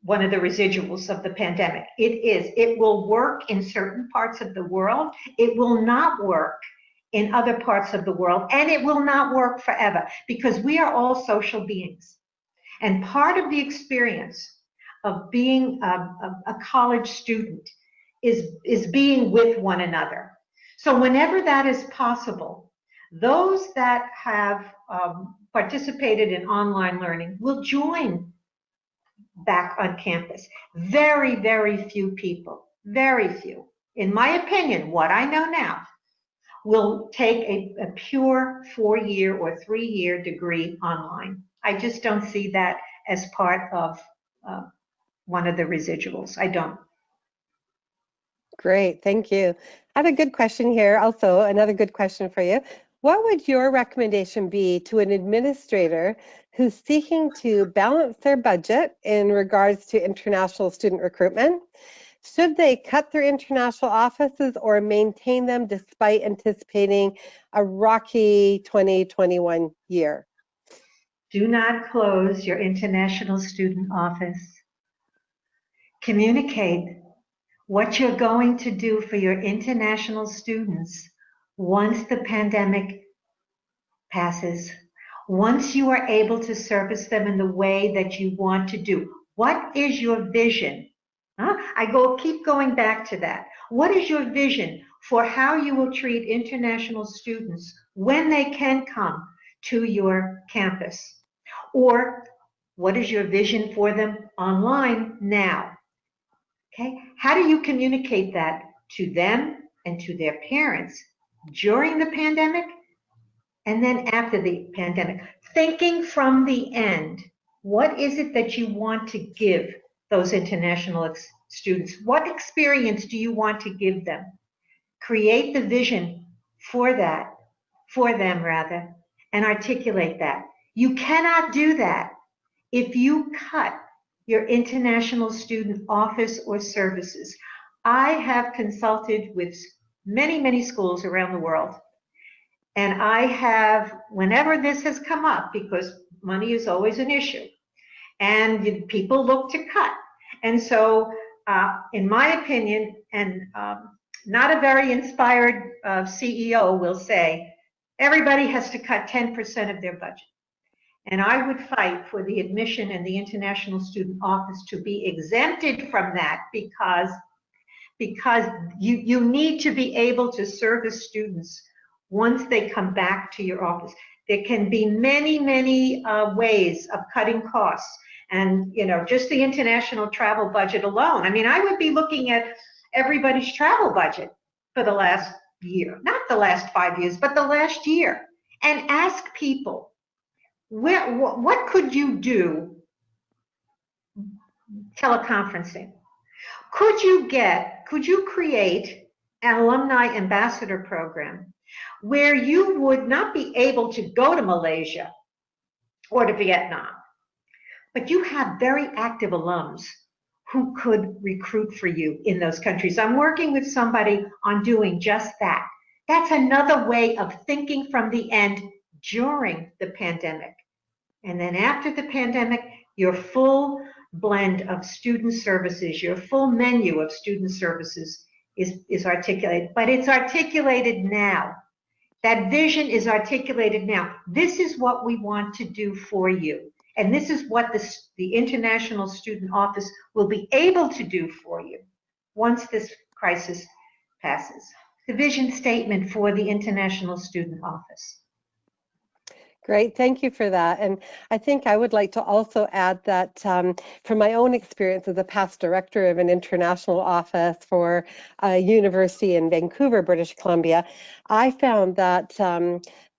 one of the residuals of the pandemic. It will work in certain parts of the world. It will not work in other parts of the world, and it will not work forever, because we are all social beings. And part of the experience of being a college student is being with one another. So whenever that is possible, those that have participated in online learning will join back on campus. Very, very few people, very few. In my opinion, what I know now, will take a pure 4-year or 3-year degree online. I just don't see that as part of one of the residuals. I don't. Great, thank you. I have a good question here. Also, another good question for you. What would your recommendation be to an administrator who's seeking to balance their budget in regards to international student recruitment? Should they cut their international offices or maintain them despite anticipating a rocky 2021 year? Do not close your international student office. Communicate what you're going to do for your international students once the pandemic passes, once you are able to service them in the way that you want to do. What is your vision? Keep going back to that. What is your vision for how you will treat international students when they can come to your campus? Or what is your vision for them online now? Okay, how do you communicate that to them and to their parents during the pandemic and then after the pandemic? Thinking from the end, what is it that you want to give those international students? What experience do you want to give them? Create the vision for that, for them rather, and articulate that. You cannot do that if you cut your international student office or services. I have consulted with many, many schools around the world. And I have, whenever this has come up, because money is always an issue, and people look to cut. And so, in my opinion, and not a very inspired CEO will say, everybody has to cut 10% of their budget. And I would fight for the admission and the international student office to be exempted from that because you need to be able to service students once they come back to your office. There can be many, many ways of cutting costs. And, just the international travel budget alone. I mean, I would be looking at everybody's travel budget for the last year, not the last 5 years, but the last year, and ask people, what could you do teleconferencing? Could you create an alumni ambassador program where you would not be able to go to Malaysia or to Vietnam, but you have very active alums who could recruit for you in those countries? I'm working with somebody on doing just that. That's another way of thinking from the end during the pandemic. And then after the pandemic, your full blend of student services, your full menu of student services is articulated, but it's articulated now. That vision is articulated now. This is what we want to do for you. And this is what the International Student Office will be able to do for you once this crisis passes. The vision statement for the International Student Office. Great, thank you for that. And I think I would like to also add that from my own experience as a past director of an international office for a university in Vancouver, British Columbia, I found that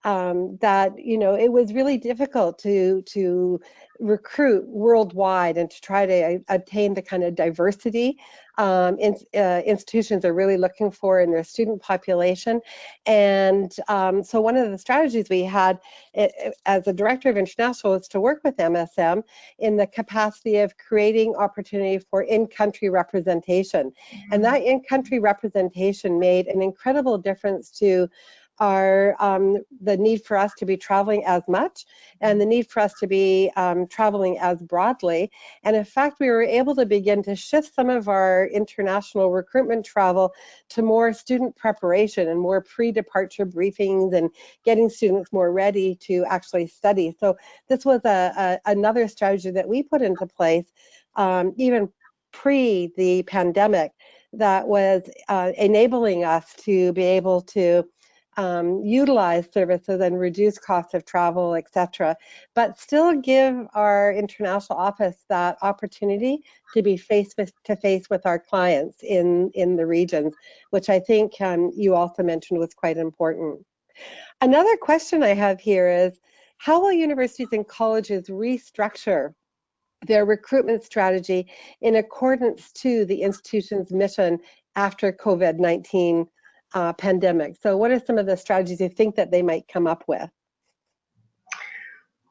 it was really difficult to recruit worldwide and to try to attain the kind of diversity institutions are really looking for in their student population. And so one of the strategies we had as a director of international was to work with MSM in the capacity of creating opportunity for in-country representation. And that in-country representation made an incredible difference to the need for us to be traveling as much and the need for us to be traveling as broadly. And in fact, we were able to begin to shift some of our international recruitment travel to more student preparation and more pre-departure briefings and getting students more ready to actually study. So this was another strategy that we put into place even pre the pandemic that was enabling us to be able to utilize services and reduce costs of travel, etc., but still give our international office that opportunity to be face to face with our clients in the regions, which I think you also mentioned was quite important. Another question I have here is, how will universities and colleges restructure their recruitment strategy in accordance to the institution's mission after COVID-19 pandemic? So what are some of the strategies you think that they might come up with?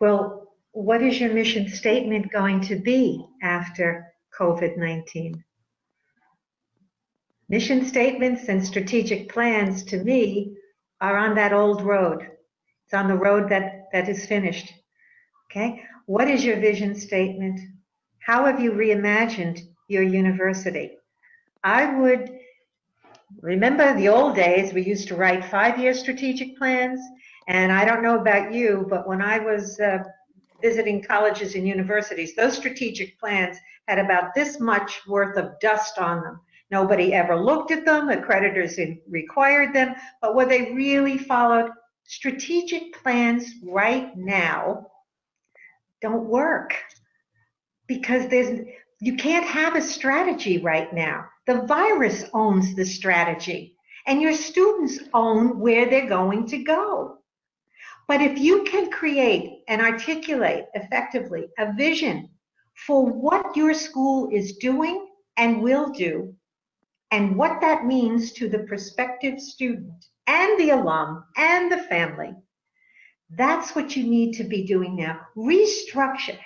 Well, what is your mission statement going to be after COVID-19? Mission statements and strategic plans, to me, are on that old road. It's on the road that is finished. Okay? What is your vision statement? How have you reimagined your university? I would remember the old days, we used to write 5-year strategic plans, and I don't know about you, but when I was visiting colleges and universities, those strategic plans had about this much worth of dust on them. Nobody ever looked at them, accreditors required them, but were they really followed? Strategic plans right now don't work because you can't have a strategy right now. The virus owns the strategy, and your students own where they're going to go. But if you can create and articulate effectively a vision for what your school is doing and will do, and what that means to the prospective student and the alum and the family, that's what you need to be doing now. Restructure.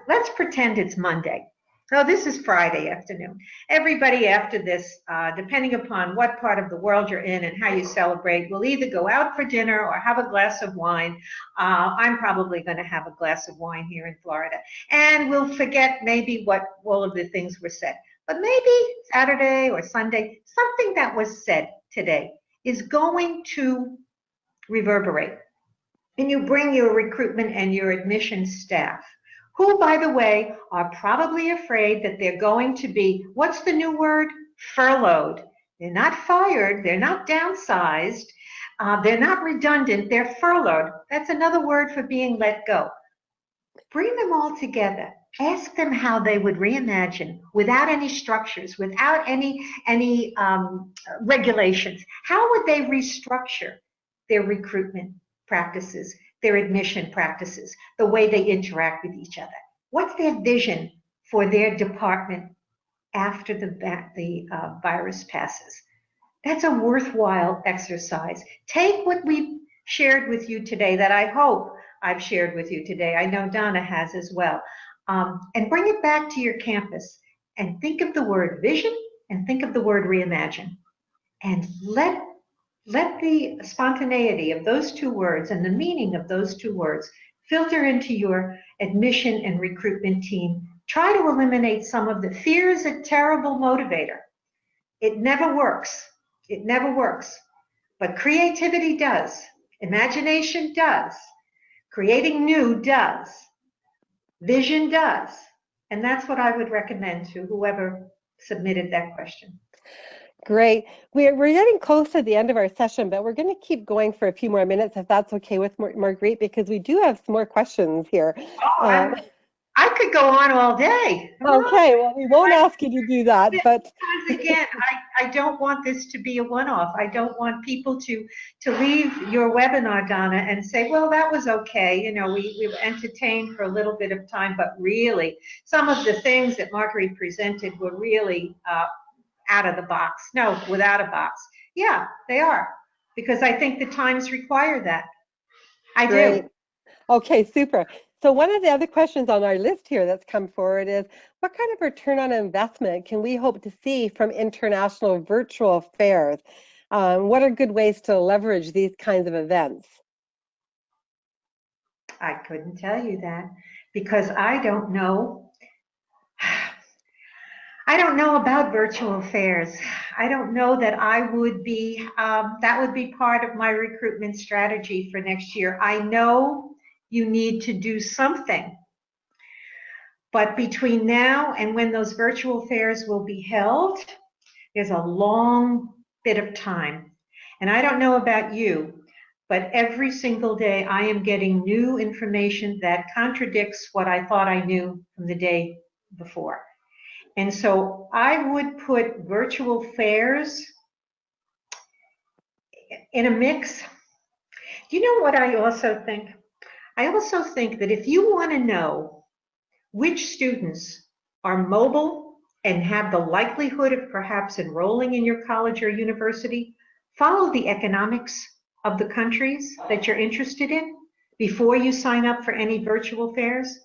Let's pretend it's Monday. Oh, this is Friday afternoon. Everybody after this, depending upon what part of the world you're in and how you celebrate, will either go out for dinner or have a glass of wine. I'm probably going to have a glass of wine here in Florida. And we'll forget maybe what all of the things were said. But maybe Saturday or Sunday, something that was said today is going to reverberate. And you bring your recruitment and your admissions staff, who, by the way, are probably afraid that they're going to be, what's the new word? Furloughed. They're not fired. They're not downsized. They're not redundant. They're furloughed. That's another word for being let go. Bring them all together. Ask them how they would reimagine without any structures, without any regulations. How would they restructure their recruitment practices, their admission practices, the way they interact with each other? What's their vision for their department after the virus passes? That's a worthwhile exercise. Take what we've shared with you today, that I hope I've shared with you today, I know Donna has as well, and bring it back to your campus and think of the word vision and think of the word reimagine, and let the spontaneity of those two words and the meaning of those two words filter into your admission and recruitment team. Try to eliminate some of the fear. Is a terrible motivator. It never works. It never works. But creativity does. Imagination does. Creating new does. Vision does. And that's what I would recommend to whoever submitted that question. Great. We're getting close to the end of our session, but we're going to keep going for a few more minutes, if that's okay with Marguerite, because we do have some more questions here. Oh, I could go on all day. Okay, well, we won't ask you to do that, but because again, I don't want this to be a one-off. I don't want people to leave your webinar, Donna, and say, well, that was okay. You know, we were entertained for a little bit of time, but really, some of the things that Marguerite presented were really out of the box. No, without a box. Yeah, they are, because I think the times require that. I great. do. Okay, super. So one of the other questions on our list here that's come forward is, what kind of return on investment can we hope to see from international virtual fairs? What are good ways to leverage these kinds of events? I couldn't tell you that because I don't know. I don't know about virtual fairs. I don't know that I would be, that would be part of my recruitment strategy for next year. I know you need to do something, but between now and when those virtual fairs will be held, there's a long bit of time. And I don't know about you, but every single day I am getting new information that contradicts what I thought I knew from the day before. And so I would put virtual fairs in a mix. You know what I also think? I also think that if you want to know which students are mobile and have the likelihood of perhaps enrolling in your college or university, follow the economics of the countries that you're interested in before you sign up for any virtual fairs,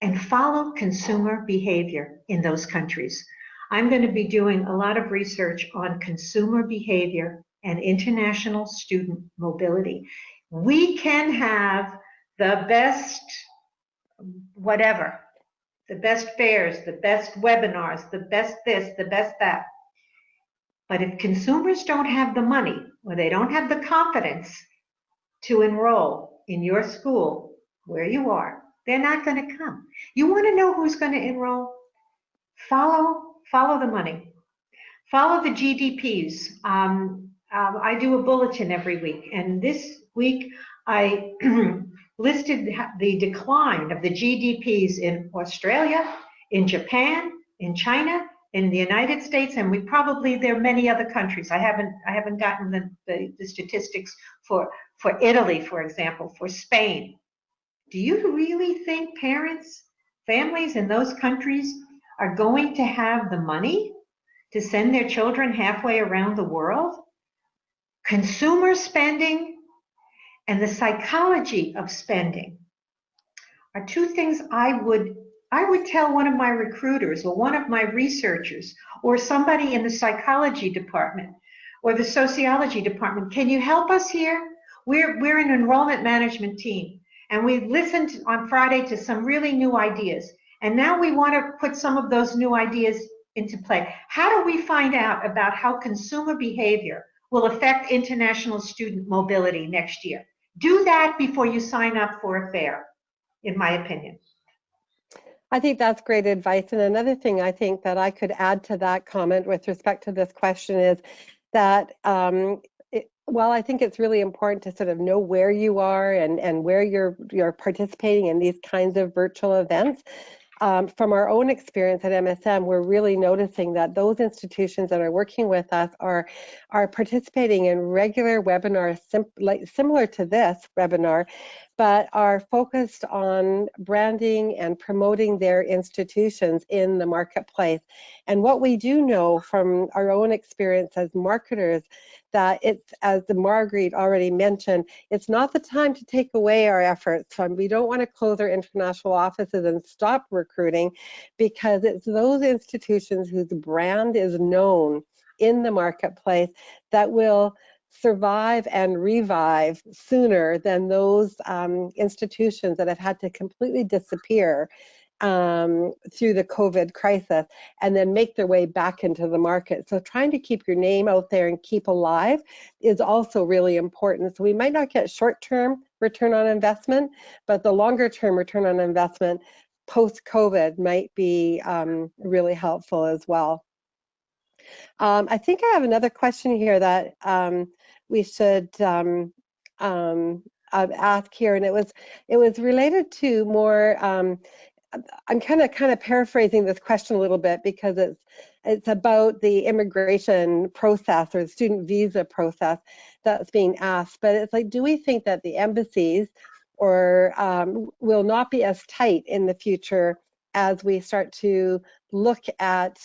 and follow consumer behavior in those countries. I'm going to be doing a lot of research on consumer behavior and international student mobility. We can have the best whatever, the best fairs, the best webinars, the best this, the best that. But if consumers don't have the money or they don't have the confidence to enroll in your school where you are, they're not going to come. You want to know who's going to enroll? Follow the money. Follow the GDPs. I do a bulletin every week, and this week I listed the decline of the GDPs in Australia, in Japan, in China, in the United States, and there are many other countries. I haven't gotten the statistics for Italy, for example, for Spain. Do you really think parents, families in those countries are going to have the money to send their children halfway around the world? Consumer spending and the psychology of spending are two things I would tell one of my recruiters or one of my researchers or somebody in the psychology department or the sociology department. Can you help us here? We're an enrollment management team, and we listened on Friday to some really new ideas, and now we want to put some of those new ideas into play. How do we find out about how consumer behavior will affect international student mobility next year? Do that before you sign up for a fair, in my opinion. I think that's great advice. And another thing I think that I could add to that comment with respect to this question is that well, I think it's really important to sort of know where you are and where you're participating in these kinds of virtual events. From our own experience at MSM, we're really noticing that those institutions that are working with us are participating in regular webinars similar to this webinar, but are focused on branding and promoting their institutions in the marketplace. And what we do know from our own experience as marketers, that it's, as Marguerite already mentioned, it's not the time to take away our efforts. We don't want to close our international offices and stop recruiting, because it's those institutions whose brand is known in the marketplace that will survive and revive sooner than those institutions that have had to completely disappear through the COVID crisis and then make their way back into the market. So trying to keep your name out there and keep alive is also really important. So we might not get short-term return on investment, but the longer-term return on investment post-COVID might be really helpful as well. I think I have another question here that we should ask here, and it was related to more. I'm kind of paraphrasing this question a little bit because it's about the immigration process or the student visa process that's being asked. But it's like, do we think that the embassies or will not be as tight in the future as we start to look at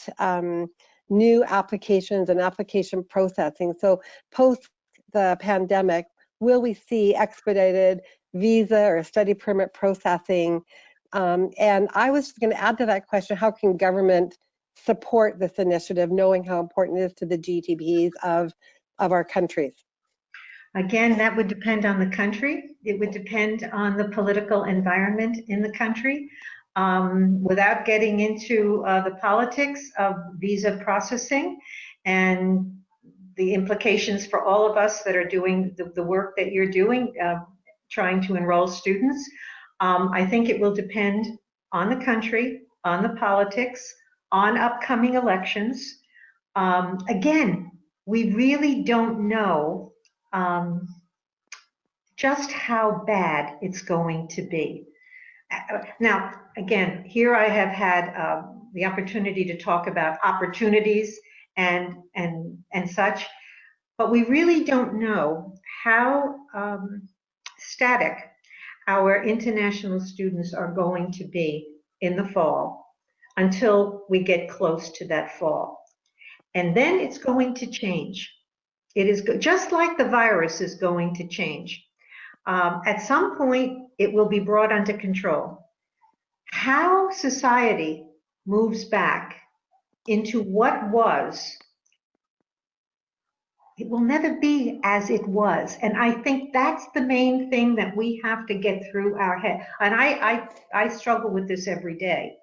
new applications and application processing? So post the pandemic, will we see expedited visa or study permit processing? And I was going to add to that question, how can government support this initiative, knowing how important it is to the GDPs of our countries? Again, that would depend on the country. It would depend on the political environment in the country. Without getting into the politics of visa processing and the implications for all of us that are doing the work that you're doing, trying to enroll students, I think it will depend on the country, on the politics, on upcoming elections. Again, we really don't know just how bad it's going to be. Now, again, here I have had the opportunity to talk about opportunities and such, but we really don't know how static our international students are going to be in the fall until we get close to that fall. And then it's going to change. It is just like the virus is going to change. At some point, it will be brought under control. How society moves back into what was, it will never be as it was. And I think that's the main thing that we have to get through our head. And I struggle with this every day.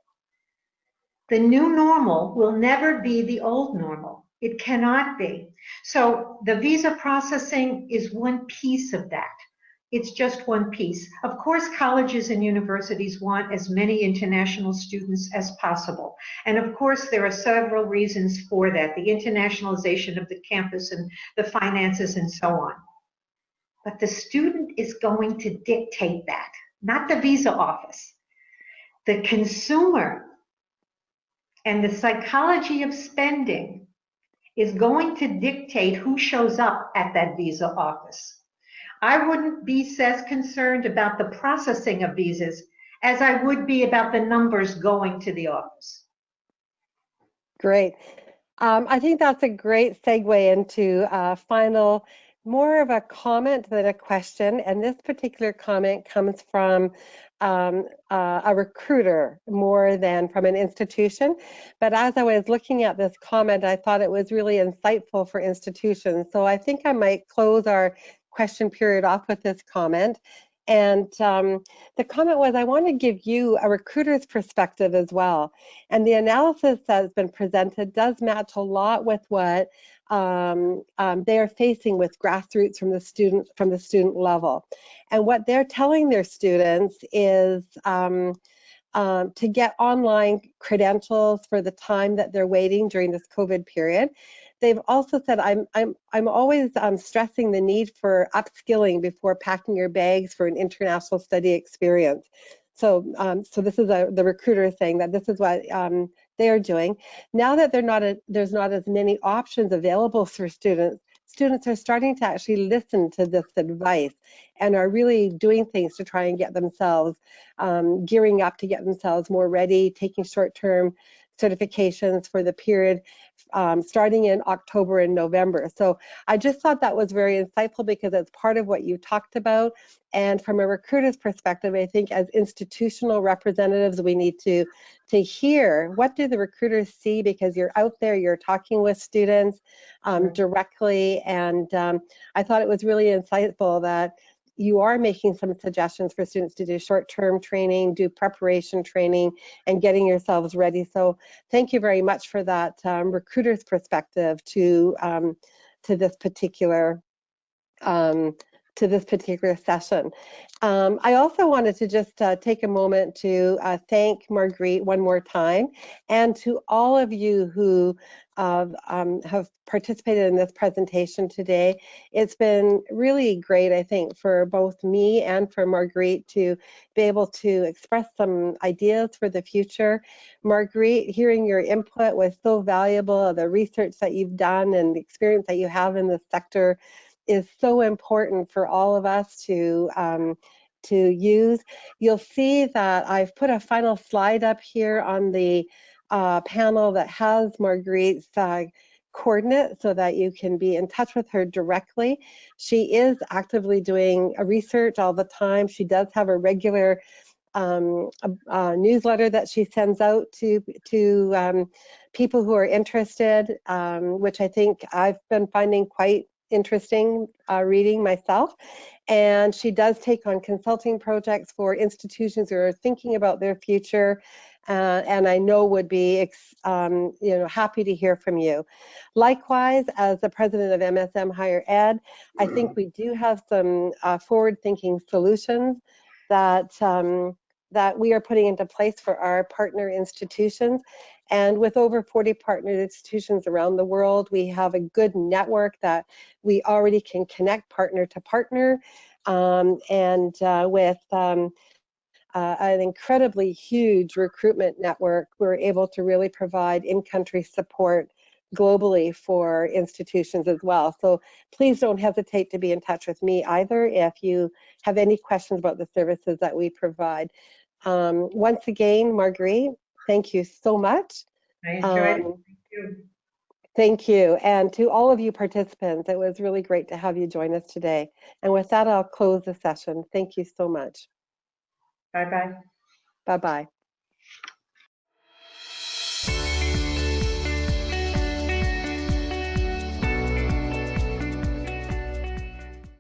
The new normal will never be the old normal. It cannot be. So the visa processing is one piece of that. It's just one piece. Of course, colleges and universities want as many international students as possible. And of course, there are several reasons for that, the internationalization of the campus and the finances and so on. But the student is going to dictate that, not the visa office. The consumer and the psychology of spending is going to dictate who shows up at that visa office. I wouldn't be as concerned about the processing of visas as I would be about the numbers going to the office. Great. I think that's a great segue into final, more of a comment than a question. And this particular comment comes from a recruiter more than from an institution. But as I was looking at this comment, I thought it was really insightful for institutions. So I think I might close our question period off with this comment. And the comment was, I want to give you a recruiter's perspective as well. And the analysis that's been presented does match a lot with what they are facing with grassroots from the student level. And what they're telling their students is to get online credentials for the time that they're waiting during this COVID period. They've also said, I'm always stressing the need for upskilling before packing your bags for an international study experience. So this is the recruiter saying that this is what they are doing. Now that there's not as many options available for students, students are starting to actually listen to this advice and are really doing things to try and get themselves gearing up to get themselves more ready, taking short-term certifications for the period starting in October and November. So I just thought that was very insightful because it's part of what you talked about. And from a recruiter's perspective, I think as institutional representatives, we need to hear what do the recruiters see, because you're out there, you're talking with students directly. And I thought it was really insightful that you are making some suggestions for students to do short-term training, do preparation training, and getting yourselves ready. So thank you very much for that recruiter's perspective to this particular session. I also wanted to just take a moment to thank Marguerite one more time, and to all of you who have participated in this presentation today. It's been really great, I think, for both me and for Marguerite to be able to express some ideas for the future. Marguerite, hearing your input was so valuable. The research that you've done and the experience that you have in this sector is so important for all of us to use. You'll see that I've put a final slide up here on the panel that has Marguerite's coordinates so that you can be in touch with her directly. She is actively doing research all the time. She does have a regular newsletter that she sends out to people who are interested, which I think I've been finding quite interesting reading myself. And she does take on consulting projects for institutions who are thinking about their future, and I know would be happy to hear from you. Likewise, as the president of MSM Higher Ed, I think we do have some forward-thinking solutions that that we are putting into place for our partner institutions. And with over 40 partner institutions around the world, we have a good network that we already can connect partner to partner. and with an incredibly huge recruitment network, we're able to really provide in-country support globally for institutions as well. So please don't hesitate to be in touch with me either if you have any questions about the services that we provide. Once again, Marguerite, thank you so much. I enjoyed it. Thank you. Thank you. And to all of you participants, it was really great to have you join us today. And with that, I'll close the session. Thank you so much. Bye-bye. Bye-bye.